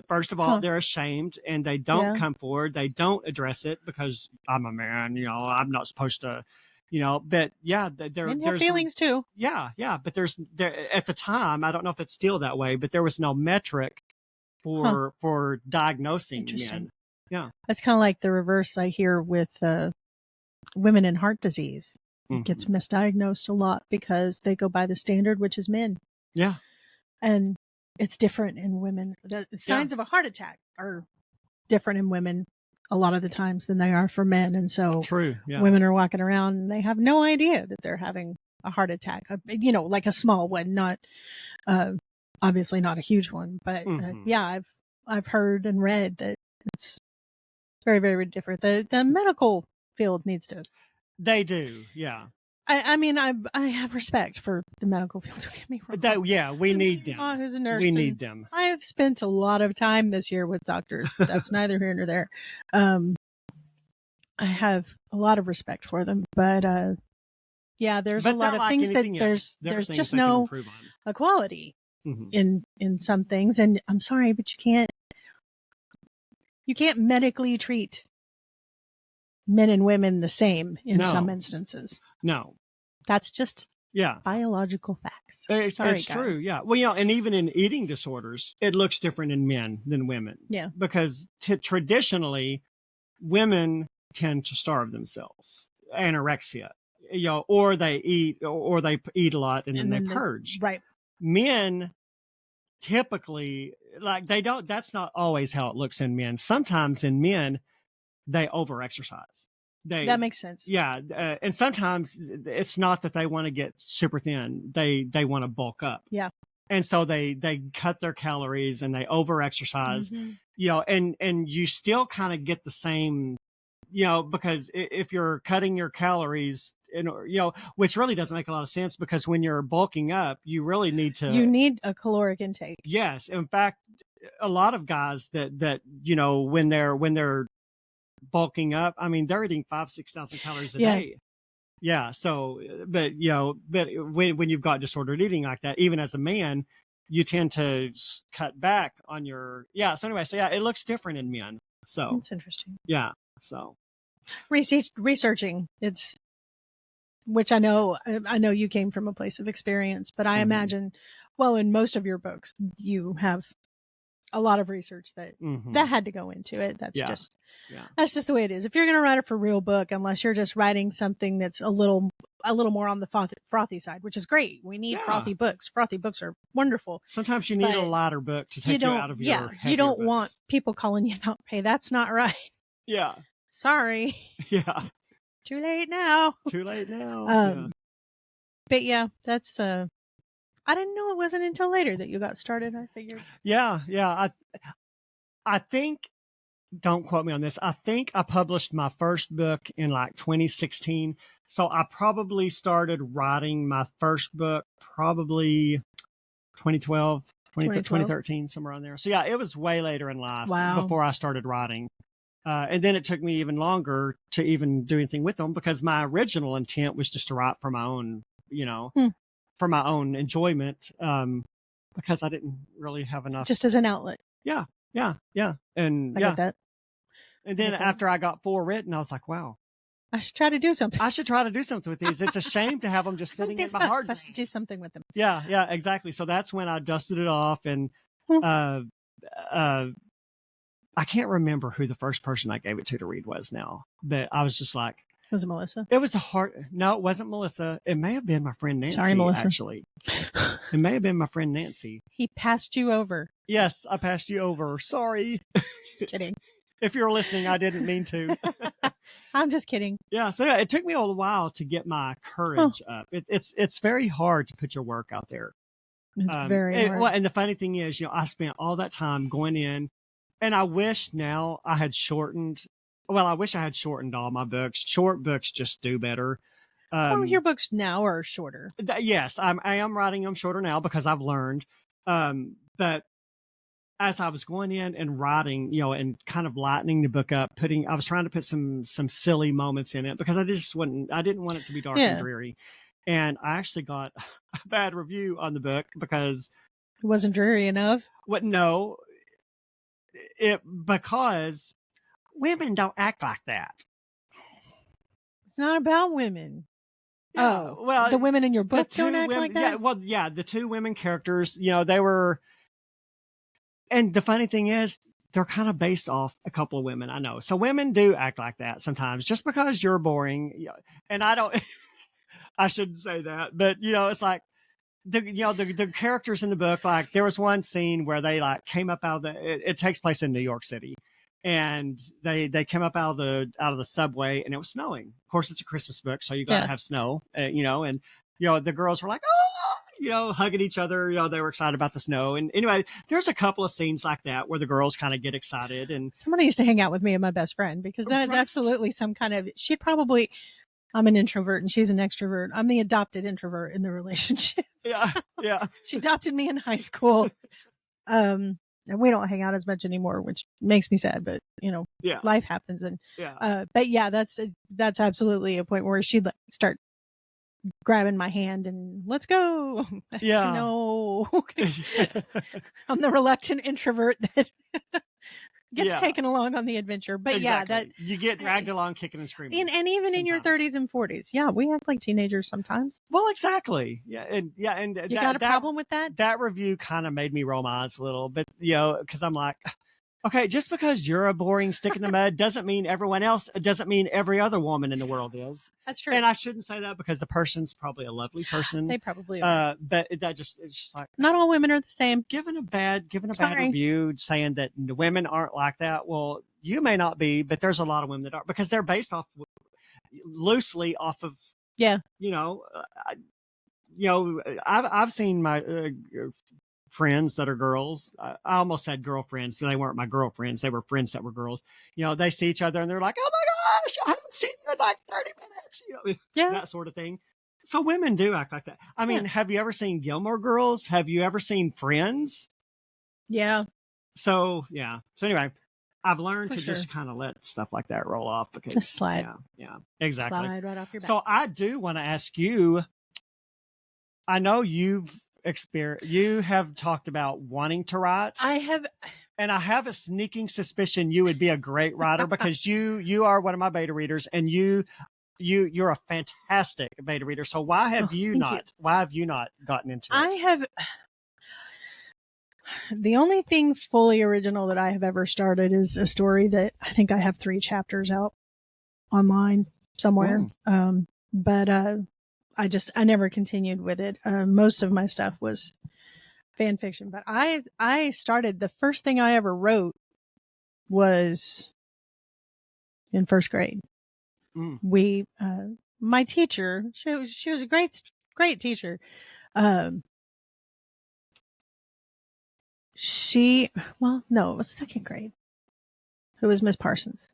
First of all, they're ashamed and they don't come forward. They don't address it because I'm a man. I'm not supposed to. But there's feelings too. Yeah. But there at the time, I don't know if it's still that way, but there was no metric for diagnosing men. Yeah, that's kind of like the reverse I hear with. Women in heart disease. It gets misdiagnosed a lot because they go by the standard, which is men. Yeah. And it's different in women. The signs of a heart attack are different in women a lot of the times than they are for men. And so women are walking around and they have no idea that they're having a heart attack, like a small one, not, obviously not a huge one, but I've heard and read that it's very, very different. The medical field needs to. They do. Yeah. I mean, I have respect for the medical field. Don't get me wrong. We need them. Who's a nurse? We need them. I have spent a lot of time this year with doctors, but that's neither here nor there. I have a lot of respect for them, but there's a lot of things that there's just no equality in some things, and I'm sorry, but you can't medically treat men and women the same in some instances. No. That's just biological facts. It's true, yeah. Well, and even in eating disorders, it looks different in men than women. Yeah. Because traditionally, women tend to starve themselves, anorexia, or they eat a lot and then they purge. Right. Men typically, that's not always how it looks in men. Sometimes in men, they overexercise. That makes sense. Yeah. And sometimes it's not that they want to get super thin. They want to bulk up. Yeah. And so they cut their calories and they overexercise, and you still kind of get the same, because if you're cutting your calories, which really doesn't make a lot of sense, because when you're bulking up, you really need a caloric intake. Yes. In fact, a lot of guys that when they're bulking up, I mean, they're eating 5,000-6,000 calories a day. Yeah. So, but when you've got disordered eating like that, even as a man, you tend to cut back on your, So anyway, it looks different in men. So that's interesting. Yeah. So researching, which I know you came from a place of experience, but I imagine, in most of your books, you have a lot of research that had to go into it. That's just the way it is. If you're going to write a for real book, unless you're just writing something that's a little more on the frothy side, which is great. We need frothy books. Frothy books are wonderful. Sometimes you need a lighter book to take you out of your heavier you don't books. Want people calling you out. Hey, that's not right. Yeah. Sorry. Yeah. Too late now. But that's I didn't know it wasn't until later that you got started. I figured. Yeah. I think, don't quote me on this, I think I published my first book in 2016. So I probably started writing my first book probably 2012, 2013, somewhere on there. So it was way later in life before I started writing. And then it took me even longer to even do anything with them, because my original intent was just to write for my own, for my own enjoyment, because I didn't really have enough. Just as an outlet. Yeah. And I get that. And then after I got 4 written, I was like, wow, I should try to do something. I should try to do something with these. It's a shame to have them just sitting in my hard drive. I should do something with them. Yeah, exactly. So that's when I dusted it off, and I can't remember who the first person I gave it to read was now, but I was just like, was it Melissa? It was no, it wasn't Melissa. It may have been my friend Nancy. Sorry, Melissa. Actually, it may have been my friend Nancy. He passed you over. Yes, I passed you over. Sorry. Just kidding. If you're listening, I didn't mean to. I'm just kidding. Yeah. So it took me a while to get my courage up. It's very hard to put your work out there. It's very hard. Well, and the funny thing is, I spent all that time going in, and I wish now I had shortened. Well, I wish I had shortened all my books. Short books just do better. Your books now are shorter. Yes, I am writing them shorter now because I've learned. But as I was going in and writing, and kind of lightening the book up, I was trying to put some silly moments in it, because I didn't want it to be dark and dreary. And I actually got a bad review on the book because it wasn't dreary enough. What? No, because women don't act like that. It's not about women. Yeah, well, the women in your book don't act like that? The 2 women characters, they were, and the funny thing is, they're kind of based off a couple of women I know. So women do act like that sometimes, just because you're boring. And I don't, I shouldn't say that, but it's like, the characters in the book, like there was one scene where they came up out of it takes place in New York City, and they came up out of the subway, and it was snowing. Of course, it's a Christmas book, so you got to have snow, and the girls were like, oh, hugging each other. They were excited about the snow. And anyway, there's a couple of scenes like that where the girls kind of get excited. And somebody used to hang out with me and my best friend, because that is absolutely some kind of, she'd probably, I'm an introvert and she's an extrovert. I'm the adopted introvert in the relationship. Yeah. Yeah. She adopted me in high school. And we don't hang out as much anymore, which makes me sad, but Yeah. life happens. And, Yeah. but yeah, that's absolutely a point where she'd start grabbing my hand and let's go. Yeah. No, I'm the reluctant introvert that gets taken along on the adventure. But exactly. yeah, that you get dragged along kicking and screaming. and even in your 30s and 40s. Yeah, we act like teenagers sometimes. Well, exactly. Yeah. And You got a problem with that? That review kind of made me roll my eyes a little bit, because I'm like, okay, just because you're a boring stick in the mud doesn't mean everyone else, doesn't mean every other woman in the world is. That's true. And I shouldn't say that because the person's probably a lovely person. They probably are. But it's just like, not all women are the same. Given a bad review saying that the women aren't like that. Well, you may not be, but there's a lot of women that are, because they're based loosely off of, I've seen my friends that are girls. I almost said girlfriends. So they weren't my girlfriends. They were friends that were girls. They see each other and they're like, oh my gosh, I haven't seen you in like 30 minutes. That sort of thing. So women do act like that. I mean, have you ever seen Gilmore Girls? Have you ever seen Friends? Yeah. So, yeah. So anyway, I've learned to just kind of let stuff like that roll off because just slide. Yeah, exactly. Slide right off your back. So I do want to ask you, I know you have talked about wanting to write. I have. And I have a sneaking suspicion you would be a great writer because you are one of my beta readers and you're a fantastic beta reader. So why have you not gotten into it? I have. The only thing fully original that I have ever started is a story that I think I have 3 chapters out online somewhere. But I never continued with it. Most of my stuff was fan fiction, but I started, the first thing I ever wrote was in 1st grade. We, my teacher, she was a great teacher. It was 2nd grade. It was Miss Parsons.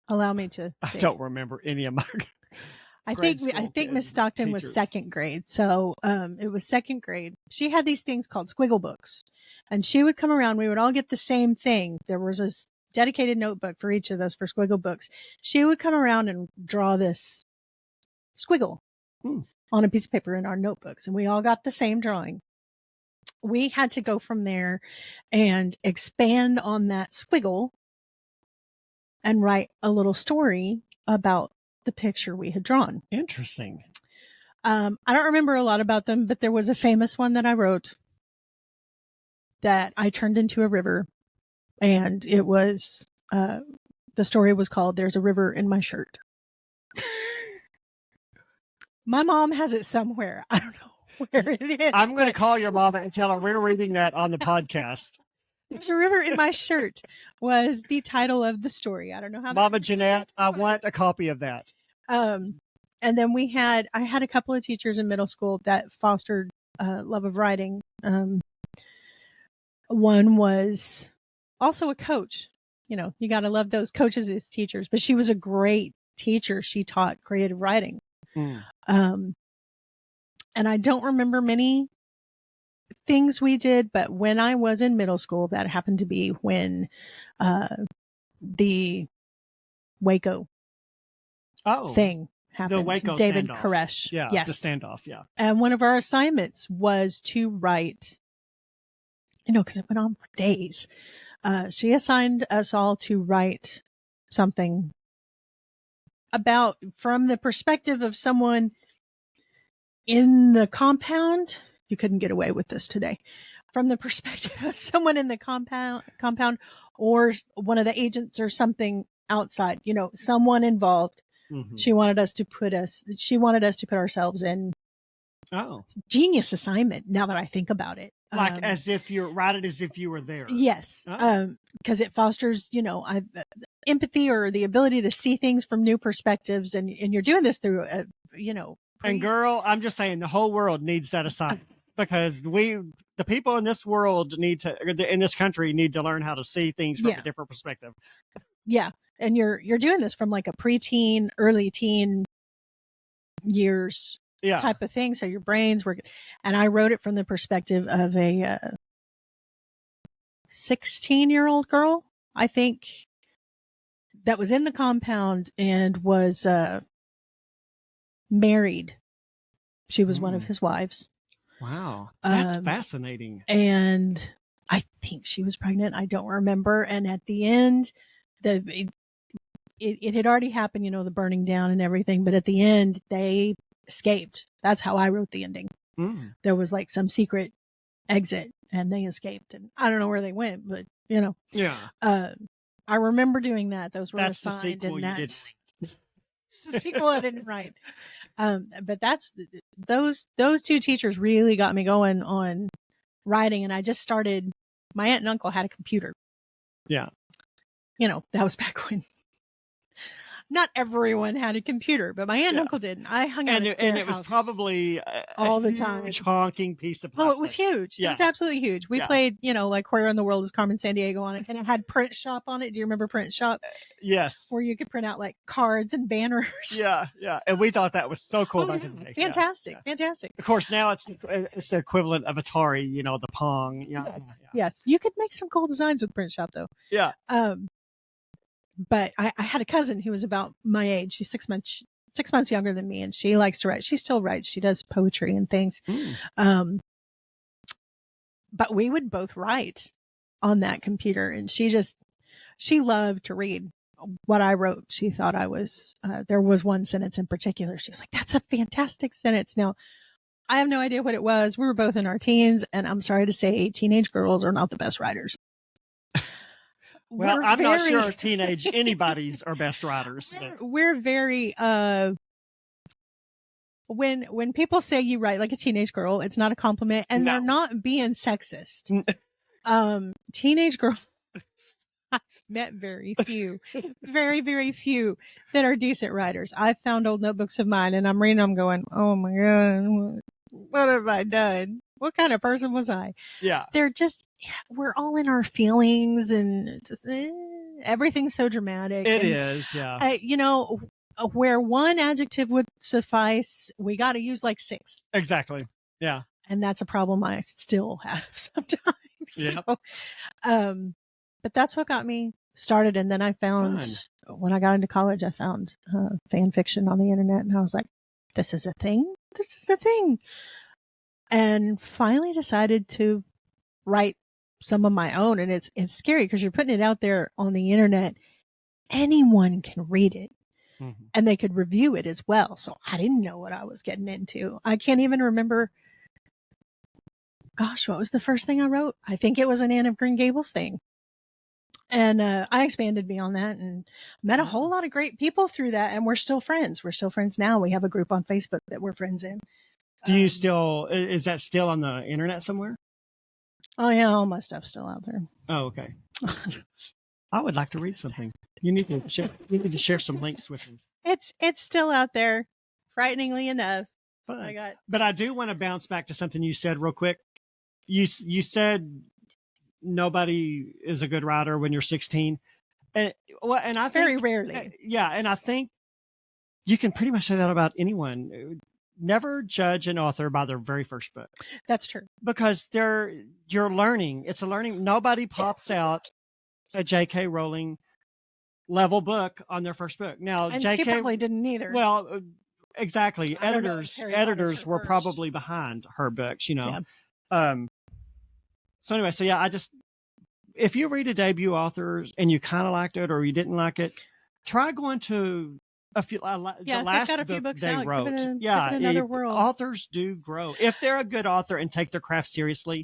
Allow me to think. I don't remember any of my I think Miss Stockton teachers. Was 2nd grade. So it was 2nd grade. She had these things called squiggle books. And she would come around. We would all get the same thing. There was a dedicated notebook for each of us for squiggle books. She would come around and draw this squiggle on a piece of paper in our notebooks. And we all got the same drawing. We had to go from there and expand on that squiggle and write a little story about the picture we had drawn. Interesting. I don't remember a lot about them, but there was a famous one that I wrote that I turned into a river, and it was the story was called "There's a River in My Shirt." My mom has it somewhere. I don't know where it is. I'm going to call your mom and tell her we're reading that on the podcast. "There's a River in My Shirt" was the title of the story. I don't know how. Mama Jeanette, I want a copy of that. And then I had a couple of teachers in middle school that fostered love of writing. One was also a coach. You got to love those coaches as teachers, but she was a great teacher. She taught creative writing. And I don't remember many things we did, but when I was in middle school, that happened to be when the Waco thing happened. The Waco David standoff. Koresh. Yeah, yes. The standoff, yeah. And one of our assignments was to write, because it went on for days. She assigned us all to write something about, from the perspective of someone in the compound. You couldn't get away with this today. From the perspective of someone in the compound or one of the agents or something outside, someone involved. Mm-hmm. She wanted us to put ourselves in. Oh, genius assignment. Now that I think about it, like as if you write it as if you were there. Yes. Because it fosters, empathy or the ability to see things from new perspectives. And you're doing this through, and girl, I'm just saying the whole world needs that assignment because the people in this world in this country need to learn how to see things from a different perspective. Yeah. and you're doing this from like a preteen, early teen years type of thing. So your brain's working. And I wrote it from the perspective of a 16-year-old girl, I think, that was in the compound and was married. She was one of his wives. Wow. That's fascinating. And I think she was pregnant. I don't remember. And at the end, it had already happened, the burning down and everything. But at the end, they escaped. That's how I wrote the ending. There was like some secret exit and they escaped. And I don't know where they went, but Yeah. I remember doing that. Those were assigned, the sequel and that's you the sequel I didn't write. But that's those two teachers really got me going on writing, and I just started. My aunt and uncle had a computer. Yeah, that was back when not everyone had a computer, but my aunt and uncle did. And I hung out and it was probably all the huge time, honking piece of plastic. Oh, it was huge. Yeah. It was absolutely huge. We played, like Where in the World is Carmen Sandiego on it, and it had Print Shop on it. Do you remember Print Shop? Yes. Where you could print out like cards and banners. Yeah, and we thought that was so cool. Fantastic. Of course, now it's the equivalent of Atari. The Pong. Yes. You could make some cool designs with Print Shop, though. Yeah. But I had a cousin who was about my age. She's 6 months younger than me, and she likes to write. She still writes. She does poetry and things. But we would both write on that computer, and she loved to read what I wrote. She thought I was, there was one sentence in particular. She was like, that's a fantastic sentence. Now, I have no idea what it was. We were both in our teens, and I'm sorry to say, teenage girls are not the best writers. Well, I'm not sure teenage anybody's are best writers. We're very, when people say you write like a teenage girl, it's not a compliment, and they're not being sexist. Teenage girls, I've met very few, very, very few that are decent writers. I found old notebooks of mine, and I'm reading them going, oh my God, what have I done? What kind of person was I? Yeah. They're just, we're all in our feelings, and just everything's so dramatic. It is, yeah. Where one adjective would suffice, we got to use like 6. Exactly. Yeah. And that's a problem I still have sometimes. Yep. So, but that's what got me started. And then I found, when I got into college, I found fan fiction on the internet, and I was like, this is a thing. This is a thing. And finally decided to write some of my own. And it's scary because you're putting it out there on the internet. Anyone can read it. And they could review it as well. So I didn't know what I was getting into. I can't even remember. Gosh, what was the first thing I wrote? I think it was an Anne of Green Gables thing. And I expanded beyond that and met a whole lot of great people through that. And we're still friends. We're still friends now. We have a group on Facebook that we're friends in. Do you still, is that still on the internet somewhere? Oh, yeah. All my stuff's still out there. Oh, okay. I would like to read something. You need to share some links with me. It's still out there, frighteningly enough. But I do want to bounce back to something you said real quick. You said nobody is a good writer when you're 16, and I think very rarely. Yeah, and I think you can pretty much say that about anyone. Never judge an author by their very first book. That's true, because you're learning. It's a learning. Nobody pops out a J.K. Rowling level book on their first book. Now, and J.K. he probably didn't either. Well, exactly. Editors were probably behind her books, Yeah. So anyway, if you read a debut author and you kind of liked it or you didn't like it, try going to a few. The last got a few book books they out. wrote. Give it another world. Authors do grow if they're a good author and take their craft seriously.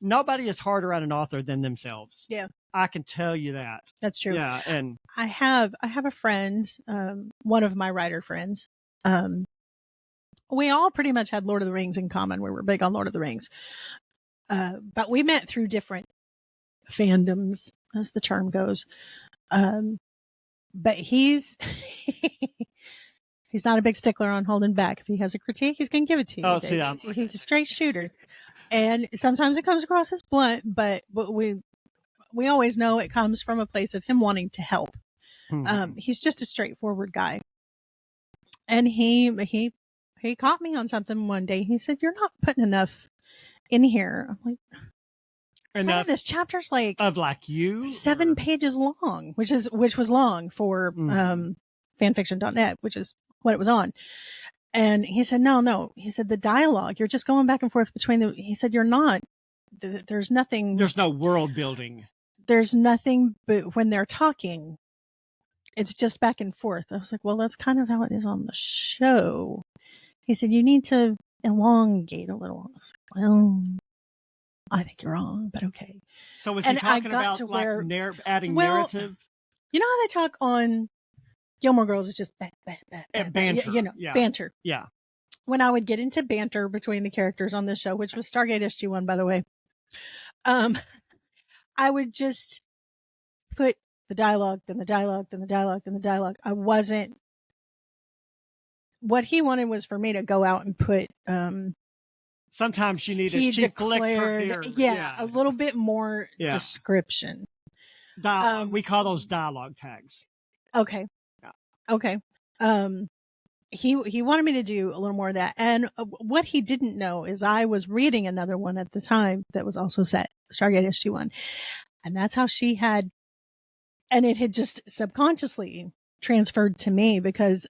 Nobody is harder at an author than themselves. Yeah. I can tell you that. That's true. Yeah. And I have a friend, one of my writer friends. We all pretty much had Lord of the Rings in common. We were big on Lord of the Rings. But we met through different fandoms, as the term goes. But he's not a big stickler on holding back. If he has a critique, he's going to give it to you. Oh, see, he's a straight shooter. And sometimes it comes across as blunt, but we always know it comes from a place of him wanting to help. He's just a straightforward guy. And he caught me on something one day. He said, "You're not putting enough in here." I'm like, Enough this chapter's like of like you 7 pages long, which was long for fanfiction.net, which is what it was on. And he said, no. He said, the dialogue, you're just going back and forth between he said, you're not, there's nothing. There's no world building. There's nothing, but when they're talking, it's just back and forth. I was like, well, that's kind of how it is on the show. He said, you need to elongate a little. I was like, well, I think you're wrong, but okay. So was he talking about like adding narrative? You know how they talk on Gilmore Girls? It's just banter. Banter. Yeah. When I would get into banter between the characters on this show, which was Stargate SG-1, by the way, I would just put the dialogue, then the dialogue, then the dialogue, then the dialogue. I wasn't. What he wanted was for me to go out and put. Sometimes you need a chief collector. Yeah, a little bit more description. We call those dialogue tags. Okay. Yeah. Okay. He wanted me to do a little more of that. And what he didn't know is I was reading another one at the time that was also set, Stargate SG-1. And that's how she had, and it had just subconsciously transferred to me because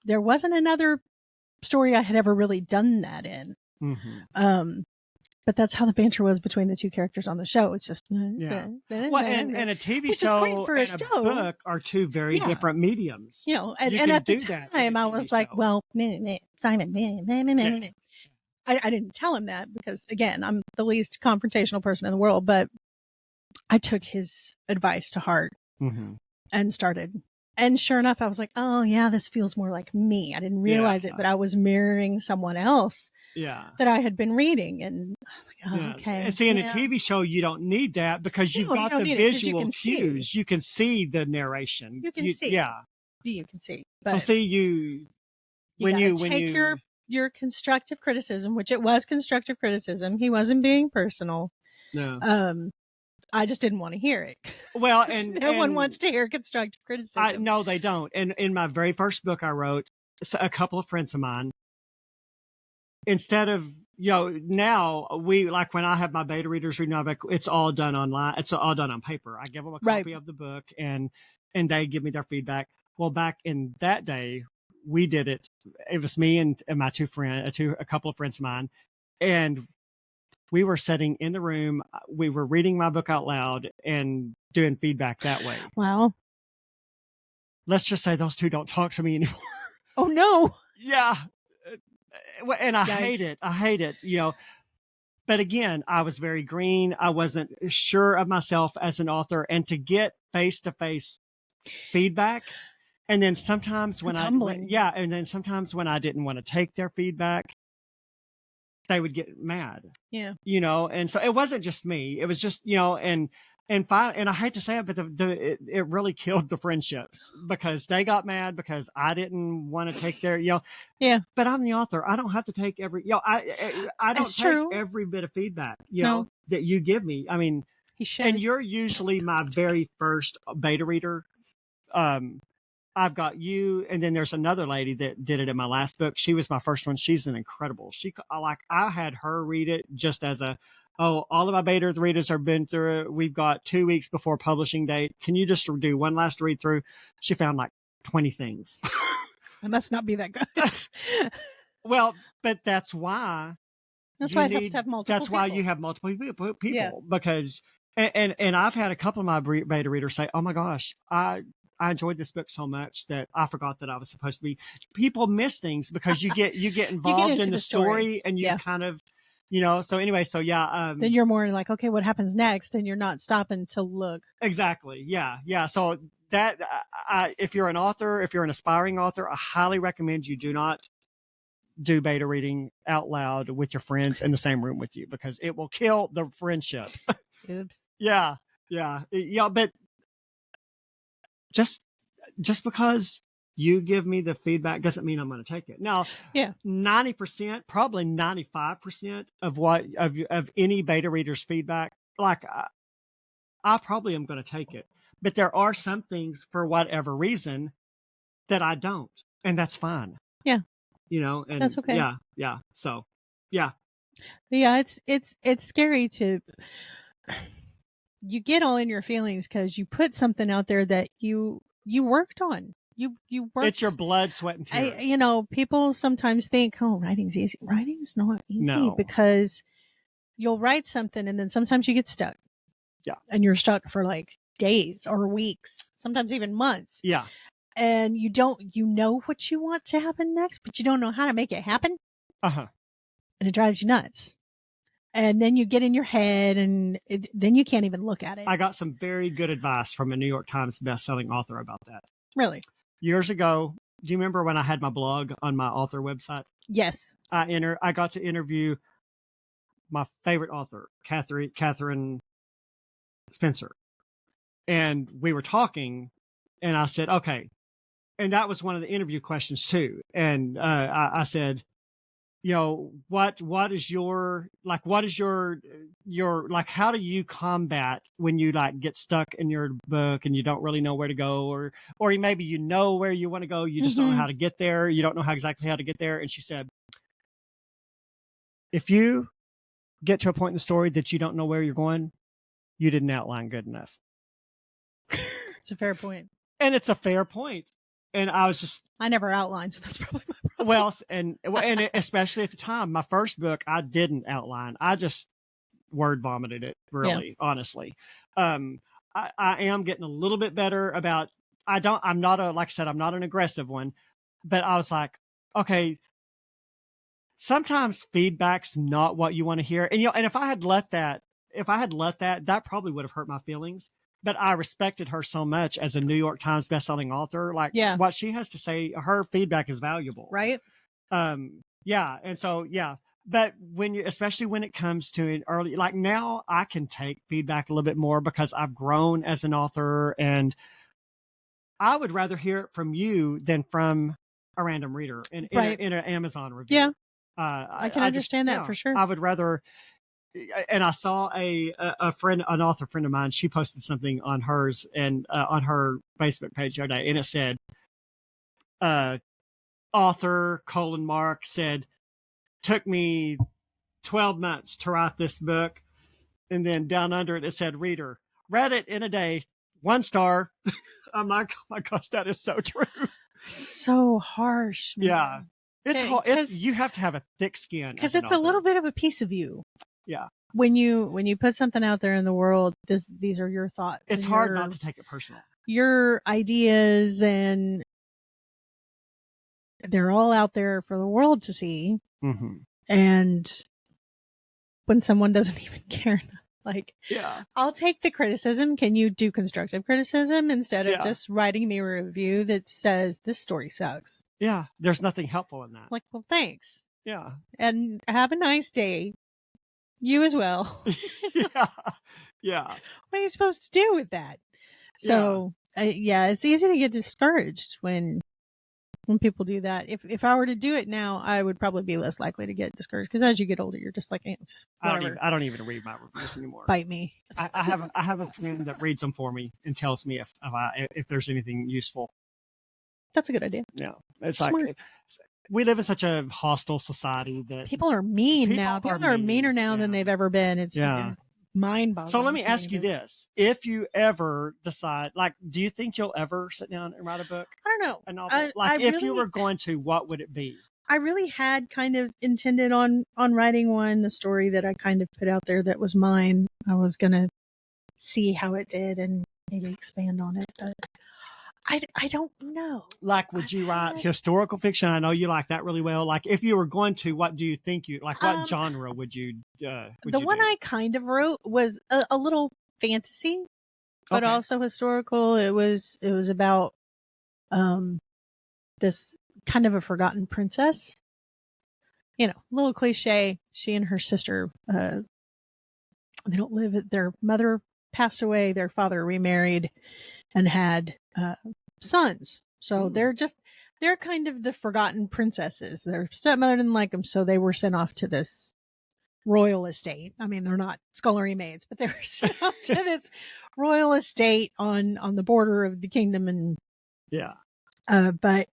there wasn't another story I had ever really done that in. Mm-hmm. But that's how the banter was between the two characters on the show. It's just and a TV show and a book are two very different mediums. You know, and at the time I was like, well, Simon, I didn't tell him that because again, I'm the least confrontational person in the world, but I took his advice to heart and started. And sure enough, I was like, oh yeah, this feels more like me. I didn't realize it, but I was mirroring someone else. That I had been reading, and I was like, okay. And see, in a TV show, you don't need that because you've got the visual cues. You can see the narration. You can see. Yeah, you can see. But so see when you take your constructive criticism, which it was constructive criticism. He wasn't being personal. No. I just didn't want to hear it. Well, and no one wants to hear constructive criticism. No, they don't. And in my very first book I wrote, a couple of friends of mine, instead of, now we, like when I have my beta readers reading my book, it's all done online. It's all done on paper. I give them a copy of the book and they give me their feedback. Well, back in that day, we did it. It was me and my a couple of friends of mine. And we were sitting in the room. We were reading my book out loud and doing feedback that way. Wow. Let's just say those two don't talk to me anymore. Oh, no. Yeah. And I hate it. But again, I was very green. I wasn't sure of myself as an author, and to get face-to-face feedback. And then sometimes when sometimes when I didn't want to take their feedback, they would get mad. Yeah. And so it wasn't just me. It was just, and I hate to say it, but it really killed the friendships because they got mad because I didn't want to take their, Yeah. But I'm the author. I don't have to take every, I don't take every bit of feedback, that you give me. I mean, and you're usually my very first beta reader. I've got you, and then there's another lady that did it in my last book. She was my first one. She's an incredible. I had her read it just as all of my beta readers have been through it. We've got 2 weeks before publishing date. Can you just do one last read through? She found like 20 things. It must not be that good. Well, but that's why. That's why it helps to have multiple people. That's why you have multiple people because, and I've had a couple of my beta readers say, oh my gosh, I enjoyed this book so much that I forgot that I was supposed to be. People miss things because you get involved in the story and you kind of, so anyway, so yeah. Then you're more like, okay, what happens next? And you're not stopping to look. Exactly. Yeah. Yeah. So that, if you're an author, if you're an aspiring author, I highly recommend you do not do beta reading out loud with your friends in the same room with you because it will kill the friendship. Oops. Yeah. Yeah. Yeah. But just because you give me the feedback doesn't mean I'm going to take it. Now, 90%, probably 95% of any beta reader's feedback, like I probably am going to take it. But there are some things for whatever reason that I don't, and that's fine. Yeah. And That's okay. Yeah. So, yeah. But yeah, it's scary to you get all in your feelings because you put something out there that you worked on. You worked. It's your blood, sweat, and tears. People sometimes think, oh, writing's easy. Writing's not easy No. because you'll write something and then sometimes you get stuck. Yeah. And you're stuck for like days or weeks, sometimes even months. Yeah. And you know what you want to happen next, but you don't know how to make it happen. Uh-huh. And it drives you nuts. And then you get in your head and then you can't even look at it. I got some very good advice from a New York Times bestselling author about that. Really? Years ago, do you remember when I had my blog on my author website? Yes. I got to interview my favorite author, Catherine Spencer. And we were talking, and I said, okay. And that was one of the interview questions too. And I said, what is your how do you combat when you get stuck in your book and you don't really know where to go, or maybe you know where you want to go, you just don't know how to get there, you don't know exactly how to get there. And she said, if you get to a point in the story that you don't know where you're going, you didn't outline good enough. It's a fair point. And it's a fair point. And I never outlined, so that's probably my problem. Well, and especially at the time, my first book, I didn't outline. I just word vomited it, really, honestly. I am getting a little bit better about, I'm not an aggressive one, but I was like, okay, sometimes feedback's not what you want to hear. And, and if I had let that, that probably would have hurt my feelings. But I respected her so much as a New York Times bestselling author. What she has to say, her feedback is valuable. Right. Yeah. And so, yeah. But especially when it comes to an early, now I can take feedback a little bit more because I've grown as an author, and I would rather hear it from you than from a random reader in an Amazon review. Yeah. I can understand that for sure. I would rather. And I saw an author friend of mine, she posted something on hers and on her Facebook page the other day, and it said, author : Mark said, took me 12 months to write this book. And then down under it, it said, reader, read it in a day, 1 star. I'm like, oh my gosh, that is so true. So harsh. Man. Yeah. It's you have to have a thick skin. Because it's a little bit of a piece of you. Yeah. When you put something out there in the world, these are your thoughts. It's hard not to take it personal. Your ideas, and they're all out there for the world to see. Mm-hmm. And when someone doesn't even care, yeah, I'll take the criticism. Can you do constructive criticism instead of just writing me a review that says this story sucks? Yeah, there's nothing helpful in that. Well, thanks. Yeah. And have a nice day. You as well. Yeah. What are you supposed to do with that? So, it's easy to get discouraged when people do that. If I were to do it now, I would probably be less likely to get discouraged, because as you get older, you're just like, whatever. I don't even read my reviews anymore. Bite me. I have a friend that reads them for me and tells me if there's anything useful. That's a good idea. Yeah. It's smart. We live in such a hostile society that people are mean now. People are meaner now than they've ever been. It's mind-boggling. So let me ask you this. If you ever decide, do you think you'll ever sit down and write a book? I don't know. A novel? If you were going to, what would it be? I really had kind of intended on writing one, the story that I kind of put out there that was mine. I was going to see how it did and maybe expand on it, but I don't know. Would you write historical fiction? I know you like that really well. If you were going to, what do you think what genre would you the one I kind of wrote was a little fantasy, but also historical. It was about this kind of a forgotten princess. A little cliche. She and her sister, they don't live. Their mother passed away. Their father remarried and had sons. So they're kind of the forgotten princesses. Their stepmother didn't like them, so they were sent off to this royal estate. I mean, they're not scullery maids, but they were sent off to this royal estate on the border of the kingdom, and Yeah. but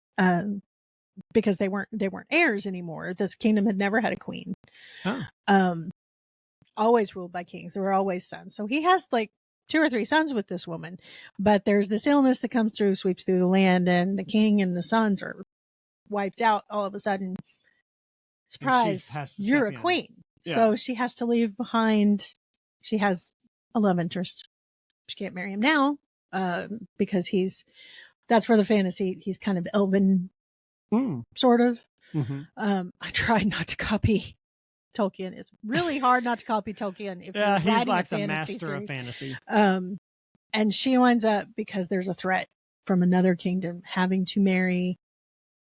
because they weren't heirs anymore. This kingdom had never had a queen. Oh. Always ruled by kings. There were always sons. So he has like 2 or 3 sons with this woman, but there's this illness that comes through, sweeps through the land, and the king and the sons are wiped out all of a sudden. Surprise, you're a queen. Yeah. So she has to leave behind. She has a love interest. She can't marry him now because that's where the fantasy, he's kind of elven, sort of. Mm-hmm. I tried not to copy Tolkien. It's really hard not to copy Tolkien if you're he's writing like a the fantasy master series. of fantasy. And she winds up, because there's a threat from another kingdom, having to marry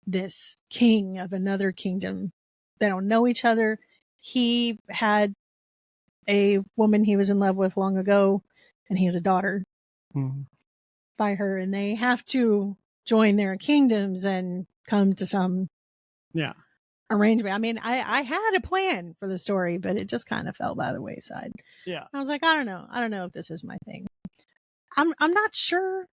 this king of another kingdom. They don't know each other. He had a woman he was in love with long ago, and he has a daughter by her, and they have to join their kingdoms and come to some arrangement. I mean, I had a plan for the story, but it just kind of fell by the wayside. Yeah. I was like, I don't know if this is my thing. I'm not sure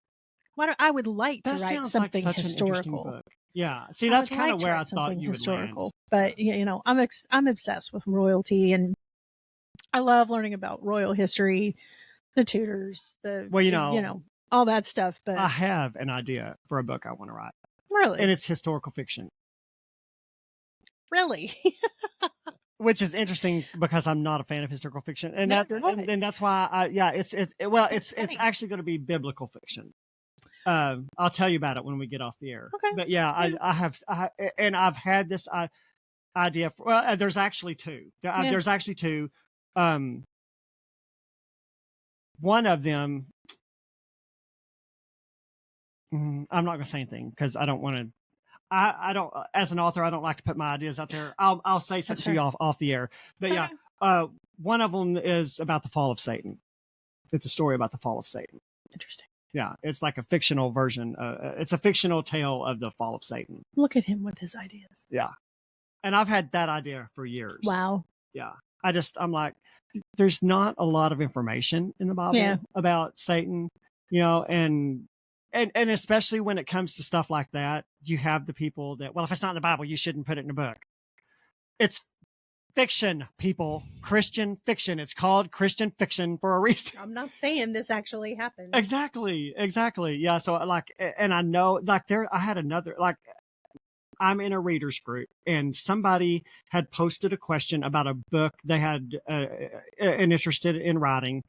what I would like to write something like historical. Yeah. See, that's kind of where I thought you would land. But I'm obsessed with royalty, and I love learning about royal history, the Tudors, all that stuff. But I have an idea for a book I want to write. Really? And it's historical fiction. Really? Which is interesting because I'm not a fan of historical fiction, and that's why it's actually going to be biblical fiction. I'll tell you about it when we get off the air. Okay. But I've had this idea. There's actually 2. There's actually 2. One of them, I'm not going to say anything because I don't want to. I don't, as an author, I don't like to put my ideas out there. I'll say something to you off the air. But one of them is about the fall of Satan. It's a story about the fall of Satan. Interesting. Yeah, it's like a fictional version. It's a fictional tale of the fall of Satan. Look at him with his ideas. Yeah. And I've had that idea for years. Wow. Yeah. I'm like, there's not a lot of information in the Bible about Satan, and especially when it comes to stuff like that, you have the people that, well, if it's not in the Bible, you shouldn't put it in a book. It's fiction, people. Christian fiction. It's called Christian fiction for a reason. I'm not saying this actually happened. Exactly. Yeah. So and I know I had another, I'm in a readers group, and somebody had posted a question about a book they had an interested in writing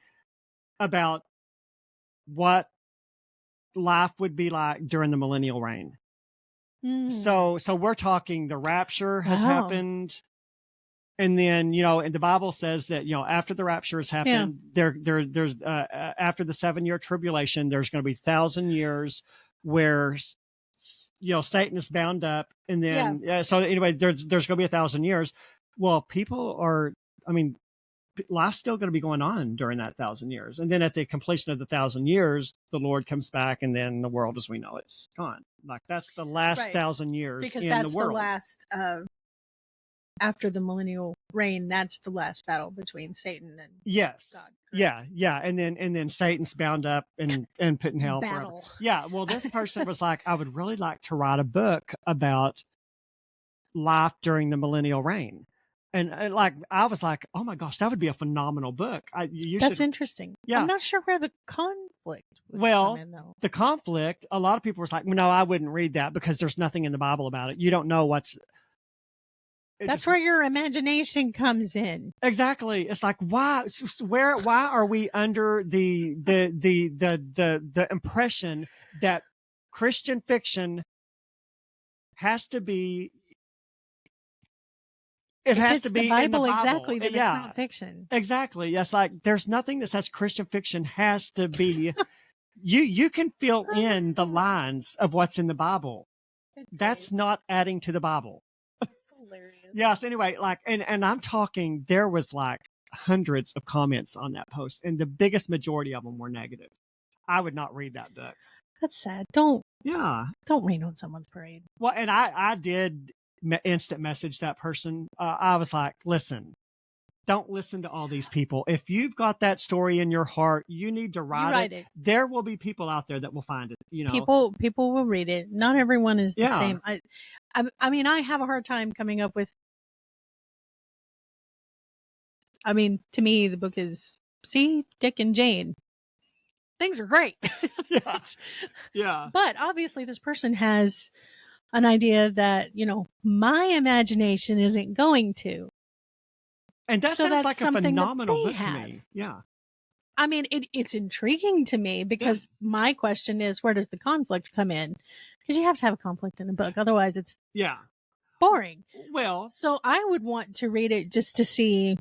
about what life would be like during the millennial reign. So we're talking the rapture has happened. And then, and the Bible says that, after the rapture has happened, there's after the 7-year tribulation, there's going to be 1,000 years where, Satan is bound up. And then, so anyway, there's going to be 1,000 years. Well, life's still going to be going on during that 1,000 years. And then at the completion of the 1,000 years, the Lord comes back, and then the world as we know it's gone. Like that's the last 1,000 years because in that's the world. The last, after the millennial reign, that's the last battle between Satan and God. Yeah. And then Satan's bound up and put in hell forever. Yeah. Well, this person was like, I would really like to write a book about life during the millennial reign. And I was like, oh my gosh, that would be a phenomenal book. That's interesting. Yeah. I'm not sure where the conflict would come in, though. The conflict, a lot of people were like, no, I wouldn't read that because there's nothing in the Bible about it. You don't know That's where your imagination comes in. Exactly. It's like, why are we under the impression that Christian fiction has to be the Bible, in the Bible. Exactly, that it's not fiction. Exactly. Yes, there's nothing that says Christian fiction has to be you can fill in the lines of what's in the Bible. That's not adding to the Bible. Hilarious. Yes. Anyway, and I'm talking, there was hundreds of comments on that post, and the biggest majority of them were negative. I would not read that book. That's sad. Don't read on someone's parade. Well, and I did instant message that person. I was like, listen, don't listen to all these people. If you've got that story in your heart, you need to write it. There will be people out there that will find it. You know, people will read it. Not everyone is the Yeah. same. I mean, I have a hard time coming up with. I mean, to me, the book is see Dick and Jane. Things are great. Yeah. Yeah. But obviously, this person has an idea that, you know, my imagination isn't going to. And that So sounds that's like a something that phenomenal they book to had. me. Yeah. I mean, it's intriguing to me because my question is, where does the conflict come in? Because you have to have a conflict in a book. Otherwise, it's Yeah. boring. Well, So I would want to read it just to see,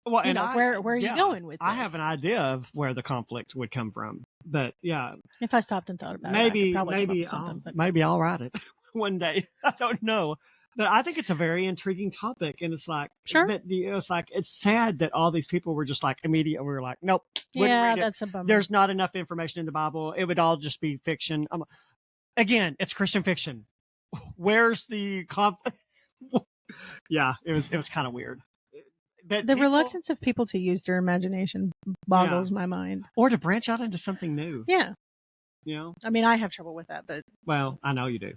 well, you and know, where are you going with this? I have an idea of where the conflict would come from, but yeah, If I stopped and thought about it, I could probably come up with something. But maybe I'll write it one day. I don't know, but I think it's a very intriguing topic, and it's like, Sure. that, you know, it's like it's sad that all these people were just like immediate. We were like, nope, wouldn't yeah, read it. that's a bummer. There's not enough information in the Bible. It would all just be fiction. Again, it's Christian fiction. Where's the Yeah, it was kind of weird. The reluctance of people to use their imagination boggles my mind. Or to branch out into something new. Yeah. You know? I mean, I have trouble with that, but Well, I know you do.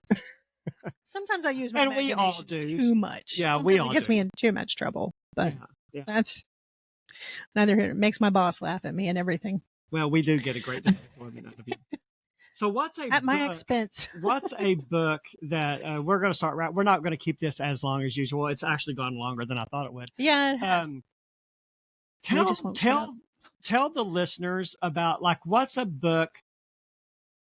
sometimes I use my And we all imagination do. too much. Yeah, Sometimes we all it gets do. me in too much trouble. But Yeah. that's neither here. It makes my boss laugh at me and everything. Well, we do get a great employment out of you. So what's a At my book, expense. what's a book that we're going to start right? We're not going to keep this as long as usual. It's actually gone longer than I thought it would. Yeah, it has. Tell the listeners about, like, what's a book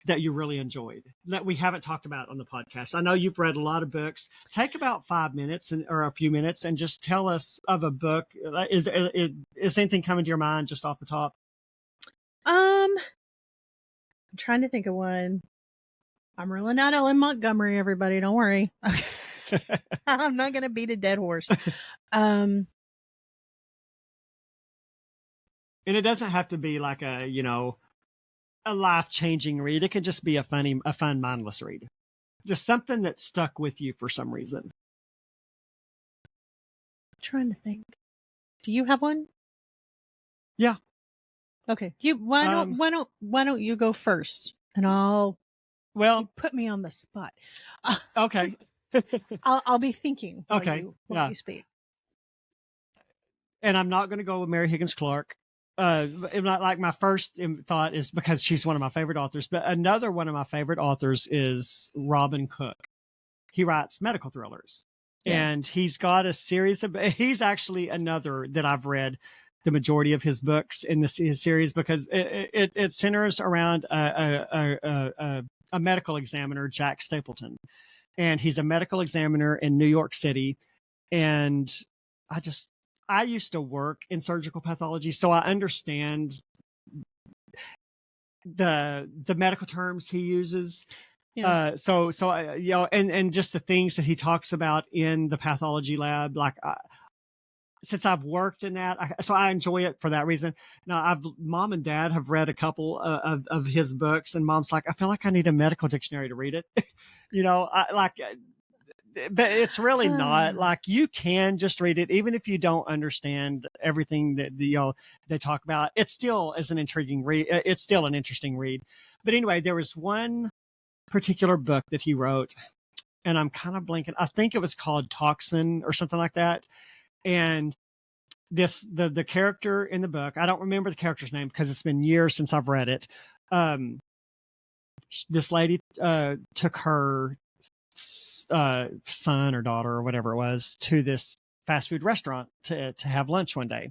that you really enjoyed that we haven't talked about on the podcast. I know you've read a lot of books. Take about 5 minutes or a few minutes and just tell us of a book. Is anything coming to your mind just off the top? I'm trying to think of one. I'm ruling out Ellen Montgomery, everybody. Don't worry. I'm not going to beat a dead horse. And it doesn't have to be like a life-changing read. It could just be a fun, mindless read. Just something that stuck with you for some reason. I'm trying to think. Do you have one? Yeah. Okay. Why don't you go first? And you put me on the spot. Okay. I'll be thinking while Okay. you speak. And I'm not going to go with Mary Higgins Clark. Like my first thought is because she's one of my favorite authors, but another one of my favorite authors is Robin Cook. He writes medical thrillers, and he's got a series of. He's actually another that I've read the majority of his books in his series because it centers around a medical examiner, Jack Stapleton, and he's a medical examiner in New York City, and I used to work in surgical pathology, so I understand the medical terms he uses. Yeah. So and just the things that he talks about in the pathology lab, like since I've worked in that, so I enjoy it for that reason. Now, Mom and Dad have read a couple of his books, and Mom's like, I feel like I need a medical dictionary to read it. But it's really not. Like, you can just read it, even if you don't understand everything that they talk about. It still is an intriguing read. It's still an interesting read. But anyway, there was one particular book that he wrote, and I'm kind of blanking. I think it was called Toxin or something like that. And the character in the book, I don't remember the character's name because it's been years since I've read it. This lady took her son or daughter or whatever it was to this fast food restaurant to have lunch one day.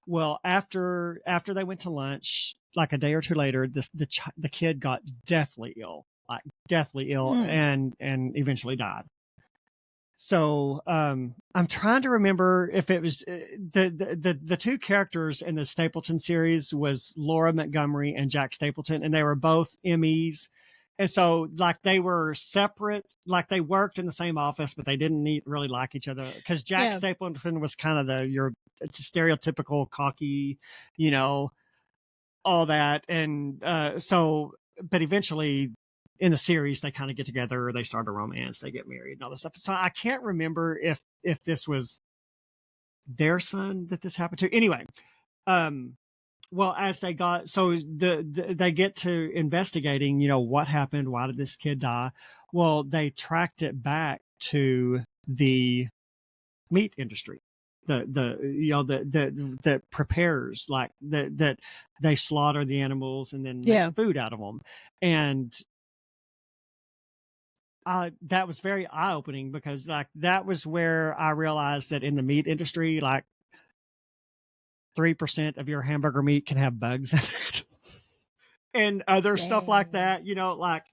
Well, after they went to lunch, like a day or two later, the kid got deathly ill, and eventually died. So I'm trying to remember if it was the two characters in the Stapleton series was Laura Montgomery and Jack Stapleton, and they were both MEs. And so, like, they were separate, like they worked in the same office, but they didn't really like each other because Jack Stapleton was kind of your stereotypical cocky, all that. And but eventually in the series, they kind of get together, they start a romance, they get married and all this stuff. So I can't remember if this was their son that this happened to. Anyway, well, as they got, so they get to investigating, what happened, why did this kid die? Well, they tracked it back to the meat industry, that prepares, like that they slaughter the animals and then make food out of them. And that was very eye-opening, because like that was where I realized that in the meat industry, like 3% of your hamburger meat can have bugs in it and other stuff like that, like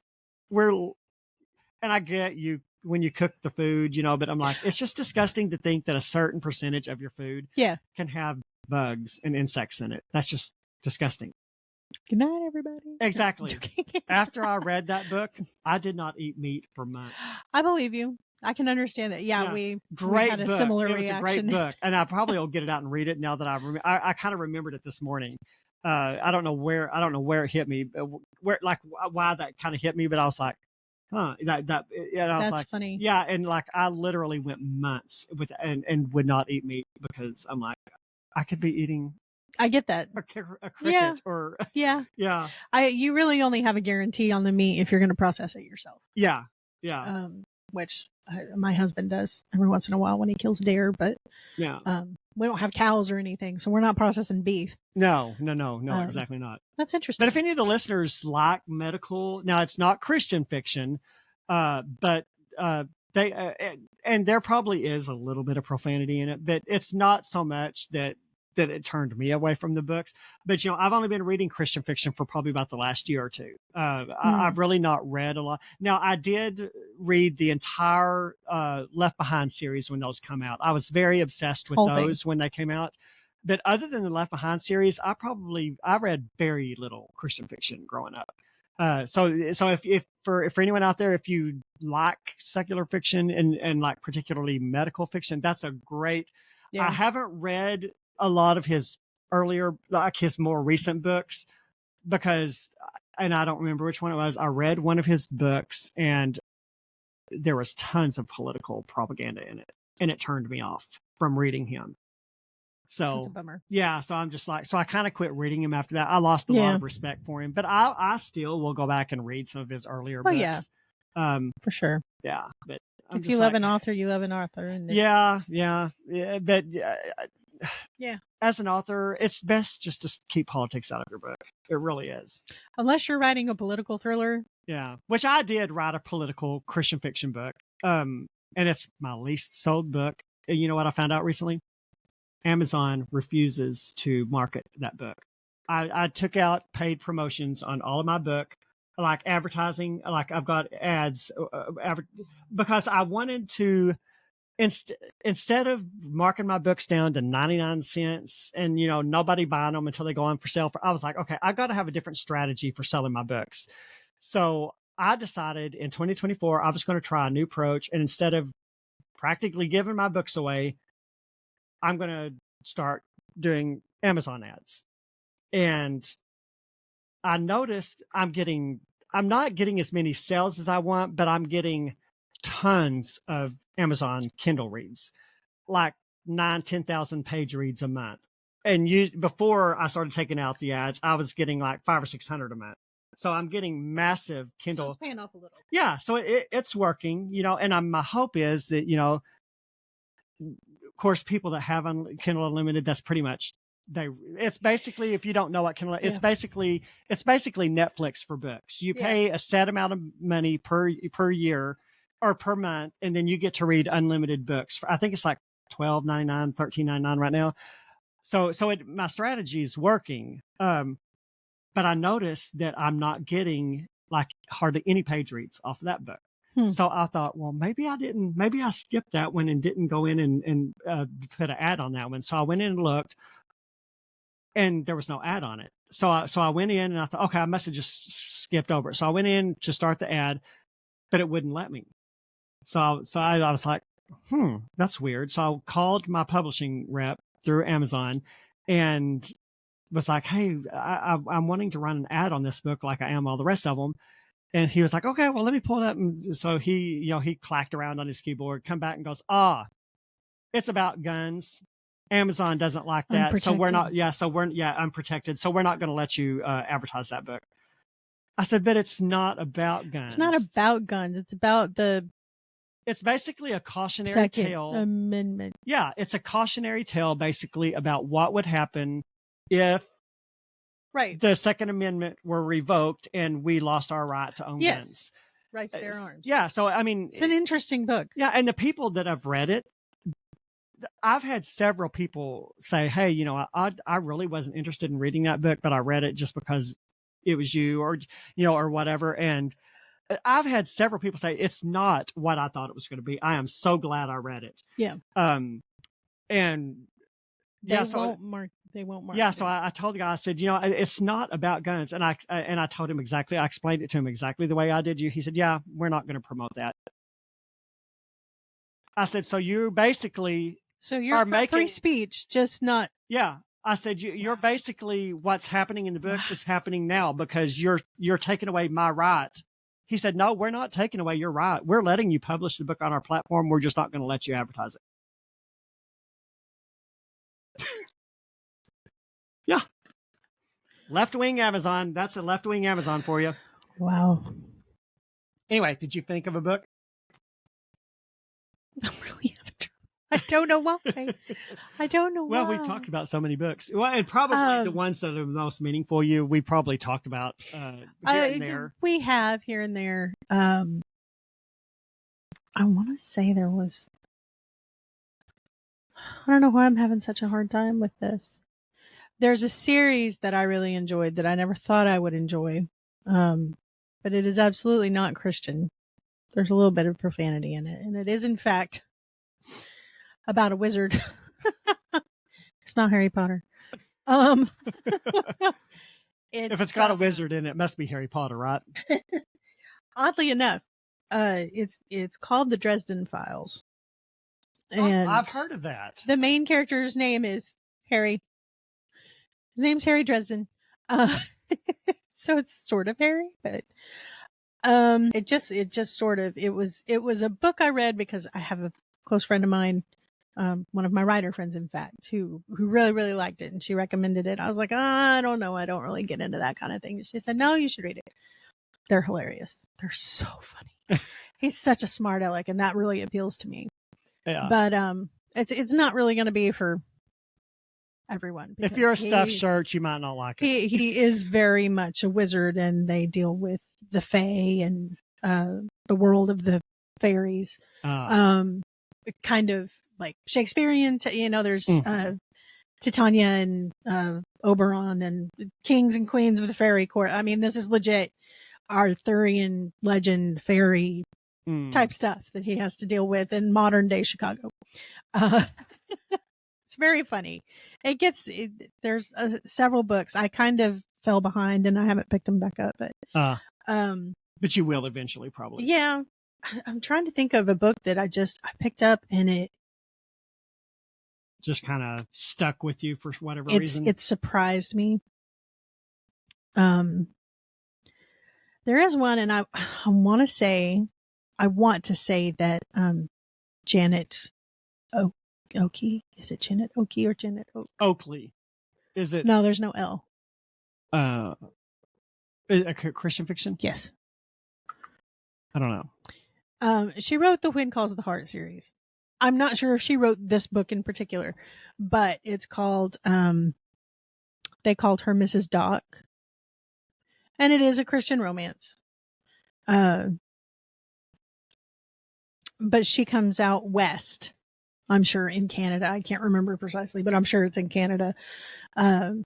and I get you when you cook the food, but I'm like, it's just disgusting to think that a certain percentage of your food can have bugs and insects in it. That's just disgusting. Good night, everybody. Exactly. After I read that book, I did not eat meat for months. I believe you. I can understand that. Yeah, we had a book. similar It reaction. was a great book, and I probably will get it out and read it now that I kind of remembered it this morning. I don't know where it hit me, why that kind of hit me, but I was like, huh, and I was That's like, funny. yeah, and like I literally went months and would not eat meat, because I'm like, I could be eating. I get that. A cricket or yeah. Yeah. You really only have a guarantee on the meat if you're going to process it yourself. Yeah. Which my husband does every once in a while when he kills deer, but we don't have cows or anything, so we're not processing beef. No, exactly not. That's interesting. But if any of the listeners like medical, now it's not Christian fiction, but they and there probably is a little bit of profanity in it, but it's not so much that it turned me away from the books. But I've only been reading Christian fiction for probably about the last year or two. I've really not read a lot. Now, I did read the entire Left Behind series when those come out. I was very obsessed with those when they came out. But other than the Left Behind series, I read very little Christian fiction growing up. So if for anyone out there, if you like secular fiction and like particularly medical fiction, that's a great. Yeah. I haven't read a lot of his earlier, like his more recent books, and I don't remember which one it was. I read one of his books and there was tons of political propaganda in it, and it turned me off from reading him. So that's a bummer. Yeah. So I'm just like, I kind of quit reading him after that. I lost a lot of respect for him, but I still will go back and read some of his earlier books. Yeah. For sure. Yeah. But if you love an author, you love an author. And but as an author, it's best just to keep politics out of your book. It really is. Unless you're writing a political thriller. Yeah, which I did write a political Christian fiction book. And it's my least sold book. And you know what I found out recently? Amazon refuses to market that book. I took out paid promotions on all of my book, like advertising, like I've got ads, because I wanted to, instead of marking my books down to 99 cents and, nobody buying them until they go on for sale, I was like, okay, I've got to have a different strategy for selling my books. So I decided in 2024, I was going to try a new approach. And instead of practically giving my books away, I'm going to start doing Amazon ads. And I noticed I'm not getting as many sales as I want, but I'm getting tons of Amazon Kindle reads, like 10,000 page reads a month. And before I started taking out the ads, I was getting like 500 or 600 a month. So I'm getting massive Kindle. So it's paying off a little. Yeah. So it's working, and my hope is that, of course, people that have Kindle Unlimited, that's pretty much it's basically, if you don't know what Kindle, it's basically Netflix for books. You pay a set amount of money per year or per month, and then you get to read unlimited books. I think it's like $12.99, $13.99 right now. So my strategy is working. But I noticed that I'm not getting like hardly any page reads off of that book. So I thought, well, maybe I skipped that one and didn't go in and put an ad on that one. So I went in and looked, and there was no ad on it. So I went in and I thought, okay, I must have just skipped over it. So I went in to start the ad, but it wouldn't let me. So I was like, that's weird. So I called my publishing rep through Amazon and was like, hey, I'm wanting to run an ad on this book like I am all the rest of them. And he was like, okay, well, let me pull it up. And so he clacked around on his keyboard, come back and goes, it's about guns. Amazon doesn't like that. So we're not, Unprotected. unprotected. So we're not going to let you advertise that book. I said, but it's not about guns. It's not about guns. It's about It's basically a cautionary Second tale. Amendment. Yeah, it's a cautionary tale basically about what would happen if the Second Amendment were revoked and we lost our right to own guns. Right to bear arms. Yeah, so I mean, it's an interesting book. Yeah, and the people that have read it, I've had several people say, "Hey, you know, I really wasn't interested in reading that book, but I read it just because it was you, or or whatever." And I've had several people say it's not what I thought it was going to be. I am so glad I read it. Yeah. And they won't mark. Yeah. So I told the guy, I said, it's not about guns. And I told him exactly, I explained it to him exactly the way I did you. He said, yeah, we're not going to promote that. I said, so you basically. So you're for free speech, just not. Yeah. I said, you're basically what's happening in the book is happening now because you're taking away my right. He said, no, we're not taking away your right. We're letting you publish the book on our platform. We're just not going to let you advertise it. Yeah. Left-wing Amazon. That's a left-wing Amazon for you. Wow. Anyway, did you think of a book? I'm really having trouble. I don't know why. I don't know why. Well, we've talked about so many books. Well, and probably the ones that are the most meaningful for you, we probably talked about here and there. We have here and there. I want to say there was. I don't know why I'm having such a hard time with this. There's a series that I really enjoyed that I never thought I would enjoy. But it is absolutely not Christian. There's a little bit of profanity in it. And it is, in fact, about a wizard. It's not Harry Potter. If it's got a wizard in it, it must be Harry Potter, right? Oddly enough, it's called The Dresden Files. And I've heard of that. The main character's name is Harry. His name's Harry Dresden. So it's sort of Harry, but it just sort of it was a book I read because I have a close friend of mine, one of my writer friends, in fact, who really, really liked it, and she recommended it. I was like, I don't know, I don't really get into that kind of thing. And she said, no, you should read it. They're hilarious. They're so funny. He's such a smart aleck, and that really appeals to me. Yeah. But it's not really going to be for everyone. If you're a stuffed shirt, you might not like it. He is very much a wizard, and they deal with the fae and the world of the fairies. Kind of like Shakespearean. There's Titania and Oberon and kings and queens of the fairy court. I mean, this is legit Arthurian legend fairy type stuff that he has to deal with in modern day Chicago. It's very funny. There's several books. I kind of fell behind and I haven't picked them back up, but you will eventually, probably. Yeah. I'm trying to think of a book that I picked up and it just kind of stuck with you for whatever reason. It surprised me. There is one, and I want to say that Janet Oakley. Is it Janet Oakley or Janet Oakley? Is it? No, there's no L. A Christian fiction? Yes. I don't know. She wrote the When Calls the Heart series. I'm not sure if she wrote this book in particular, but it's called, they called her Mrs. Doc. And it is a Christian romance. But she comes out west, I'm sure, in Canada. I can't remember precisely, but I'm sure it's in Canada. And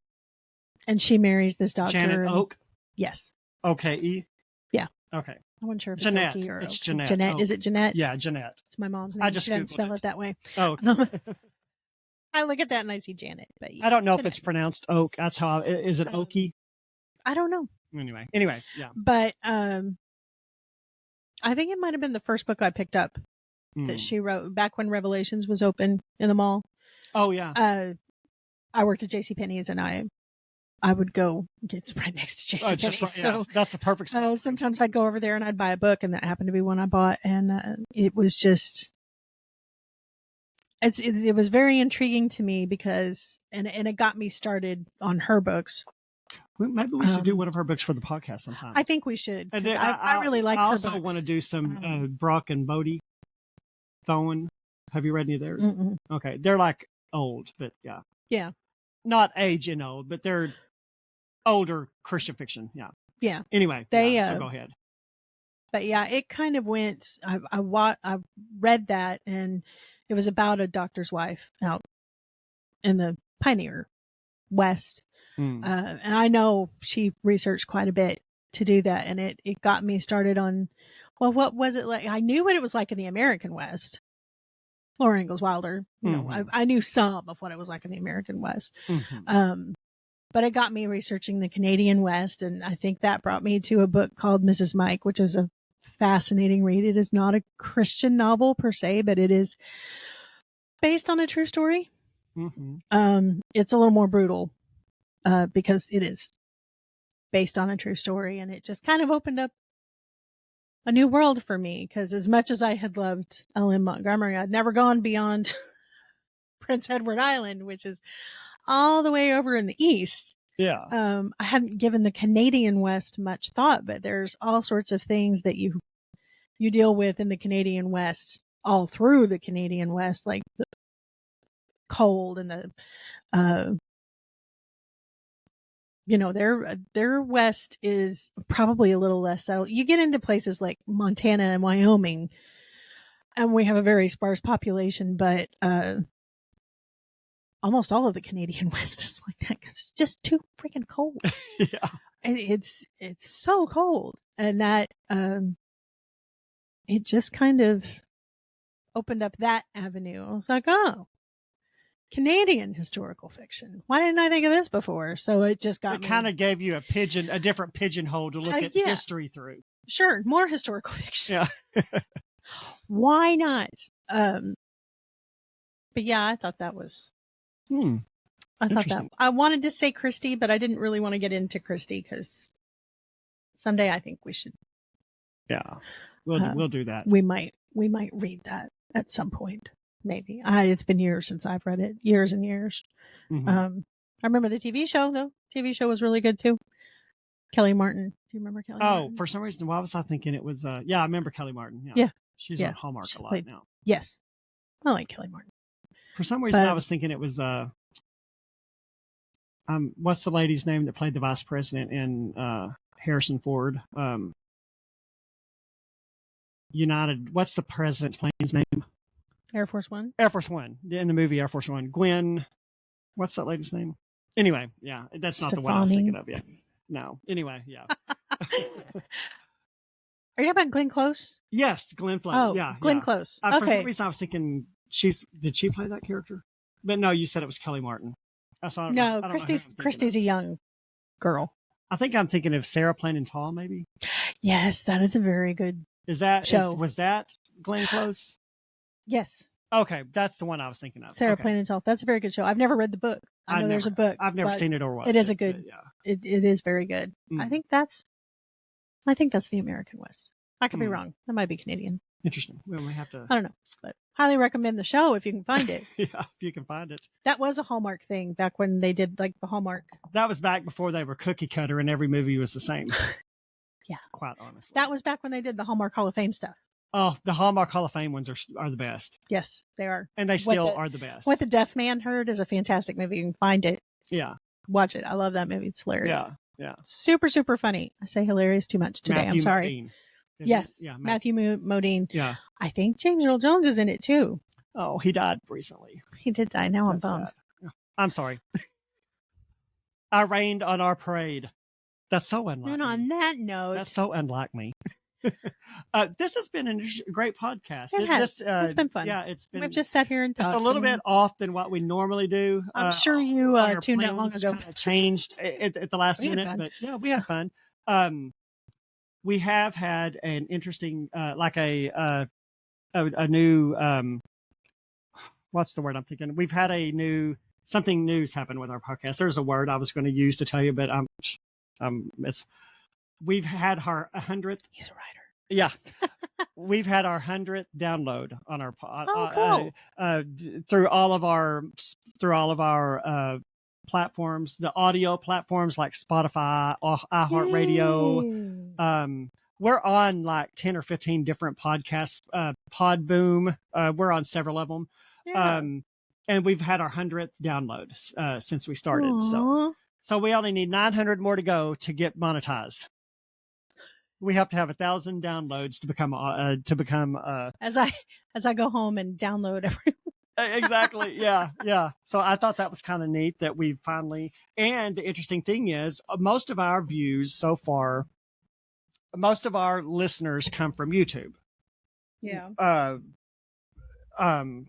she marries this doctor. Janet Oak? Yes. O-K-E? Yeah. Okay. I wasn't sure if Jeanette. it's Oakley or It's Oak. Jeanette. Jeanette. Oh. Is it Jeanette? Yeah, Jeanette. It's my mom's name. I just she doesn't Googled spell it that way. Oh, okay. I look at that and I see Janet. But yeah, I don't know Jeanette. if it's pronounced Oak. That's how. Is it Oaky? I don't know. Anyway, yeah. But I think it might have been the first book I picked up that she wrote back when Revelations was open in the mall. Oh yeah. I worked at JCPenney's and I would go. It's right next to JCPenney's. So that's the perfect. Sometimes I'd go over there and I'd buy a book, and that happened to be one I bought, and it was just. it was very intriguing to me because, and it got me started on her books. Maybe we should do one of her books for the podcast sometime. I think we should. And I really like her books. I also want to do some Brock and Bodie Thoen. Have you read any of theirs? Mm-mm. Okay. They're like old, but yeah. Yeah. Not age and old, but they're older Christian fiction. Yeah. Yeah. Anyway, so go ahead. But yeah, it kind of went, I read that, and it was about a doctor's wife out in the Pioneer West. And I know she researched quite a bit to do that. And it got me started on, well, what was it like? I knew what it was like in the American West. Laura Ingalls Wilder, you know, I knew some of what it was like in the American West. But it got me researching the Canadian West. And I think that brought me to a book called Mrs. Mike, which is a fascinating read. It is not a Christian novel per se, but it is based on a true story. It's a little more brutal because it is based on a true story, and it just kind of opened up a new world for me, because as much as I had loved L.M. Montgomery, I'd never gone beyond Prince Edward Island, which is all the way over in the east. Yeah. I hadn't given the Canadian West much thought, but there's all sorts of things that you deal with in the Canadian West, all through the Canadian West, like the cold and the you know, their west is probably a little less settled. You get into places like Montana and Wyoming, and we have a very sparse population, but almost all of the Canadian West is like that because it's just too freaking cold. Yeah. It's so cold, and that it just kind of opened up that avenue. I was like, oh, Canadian historical fiction. Why didn't I think of this before? So it just got me. It kind of gave you a different pigeonhole to look at history through. Sure, more historical fiction. Yeah. Why not? But yeah, I thought that was. I thought that I wanted to say Christie, but I didn't really want to get into Christie because someday I think we should. Yeah, we'll do that. We might read that at some point. Maybe. It's been years since I've read it. Years and years. I remember the TV show, though. TV show was really good, too. Kelly Martin. Do you remember Kelly Martin? Oh, for some reason, why was I thinking it was... yeah, I remember Kelly Martin. Yeah. She's on Hallmark a lot now. Yes. I like Kelly Martin. For some reason, I was thinking it was... what's the lady's name that played the vice president in Harrison Ford? United... What's the president's plane's name? Air Force One? Air Force One. In the movie Air Force One. Gwen, what's that lady's name? Anyway, yeah, that's not the one I was thinking of yet. No. Anyway, yeah. Are you talking about Glenn Close? Yes, Glenn Close. Oh, yeah. Glenn Close. For some reason I was thinking did she play that character? But no, you said it was Kelly Martin. No, Christie's a young girl. I think I'm thinking of Sarah Plain and Tall, maybe. Yes, that is a very good show. Was that Glenn Close? Yes. Okay, that's the one I was thinking of. Sarah Plain and Tall. That's a very good show. I've never read the book. I know there's a book. I've never seen it or watched it. It is a good. It is very good. I think that's the American West. I could be wrong. That might be Canadian. Interesting. We may have to. I don't know, but highly recommend the show if you can find it. Yeah, if you can find it. That was a Hallmark thing back when they did like the Hallmark. That was back before they were cookie cutter and every movie was the same. Yeah, quite honestly. That was back when they did the Hallmark Hall of Fame stuff. Oh, the Hallmark Hall of Fame ones are the best. Yes, they are. And they still are the best. What the Deaf Man Heard is a fantastic movie. You can find it. Yeah. Watch it. I love that movie. It's hilarious. Yeah. Super, super funny. I say hilarious too much today. I'm sorry. Yes. Yeah, Matthew Modine. Yeah. I think James Earl Jones is in it too. Oh, he died recently. He did die. Now I'm bummed. I'm sorry. I rained on our parade. That's so unlike and me. On that note. That's so unlike me. This has been a great podcast. It has. It's been fun. Yeah, it's been. We've just sat here and talked. It's a little bit off than what we normally do. I'm sure you tuned out long ago. Changed at the last minute, but yeah, we had fun. We have had an interesting, like a new. What's the word I'm thinking? We've had something new's happened with our podcast. There's a word I was going to use to tell you, but we've had our 100th. He's a writer. Yeah. We've had our 100th download on our through all of our platforms, the audio platforms like Spotify, iHeartRadio. We're on like 10 or 15 different podcasts, Podboom. We're on several of them. Yeah. And we've had our 100th download since we started. Aww. So we only need 900 more to go to get monetized. We have to have 1,000 downloads to become as I go home and download every. Exactly. Yeah. So I thought that was kind of neat that we finally, and the interesting thing is most of our views so far, most of our listeners come from YouTube. Yeah. And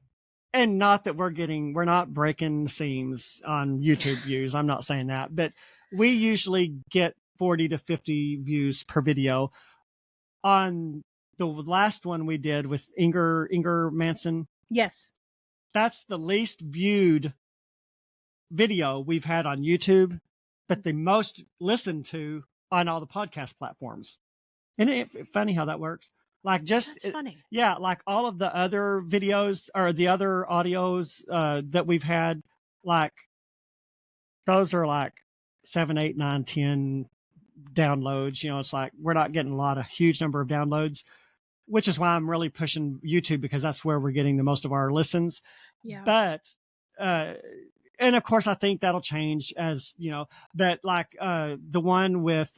not that we're not breaking seams on YouTube views. I'm not saying that, but we usually get 40 to 50 views per video. On the last one we did with Inger Manson. Yes. That's the least viewed video we've had on YouTube, but the most listened to on all the podcast platforms. Isn't it funny how that works? Like That's funny. Yeah, like all of the other videos or the other audios that we've had, like those are like 7, 8, 9, 10 downloads. It's like we're not getting a huge number of downloads, which is why I'm really pushing YouTube, because that's where we're getting the most of our listens. Yeah. But and of course I think that'll change as but like the one with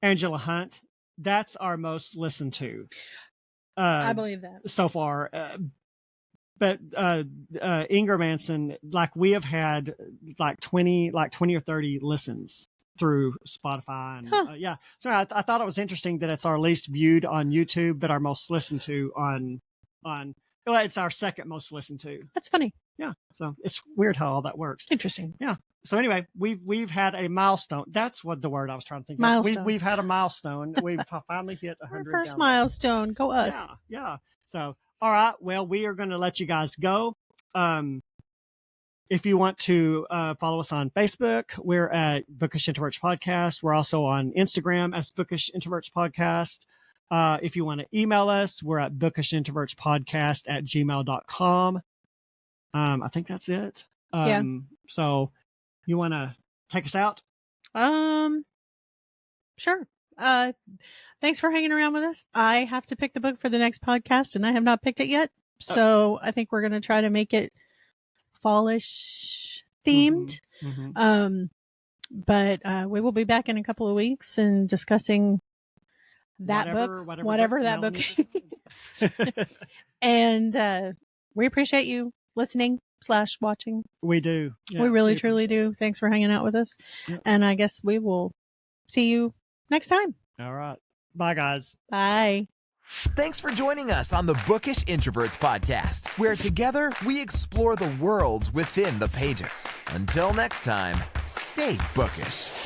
Angela Hunt, that's our most listened to. I believe that so far. But Inger Manson, like we have had like 20 or 30 listens through Spotify, and yeah. So I thought it was interesting that it's our least viewed on YouTube, but our most listened to on. Well, it's our second most listened to. That's funny. Yeah. So it's weird how all that works. Interesting. Yeah. So anyway, we've had a milestone. That's what the word I was trying to think milestone. of. We've had a milestone. We've finally hit 100. Our first downloads. Milestone. Go us. Yeah. So, all right. Well, we are going to let you guys go. If you want to follow us on Facebook, we're at Bookish Introverts Podcast. We're also on Instagram as Bookish Introverts Podcast. If you want to email us, we're at bookishintrovertspodcast@gmail.com. I think that's it. So you want to take us out? Sure. Thanks for hanging around with us. I have to pick the book for the next podcast, and I have not picked it yet. So I think we're going to try to make it fallish themed. Mm-hmm. But we will be back in a couple of weeks and discussing that whatever that book is. And we appreciate you listening/watching. We do. Yeah, we really, truly do. Thanks for hanging out with us. Yep. And I guess we will see you next time. All right. Bye, guys. Bye. Thanks for joining us on the Bookish Introverts Podcast, where together we explore the worlds within the pages. Until next time, stay bookish.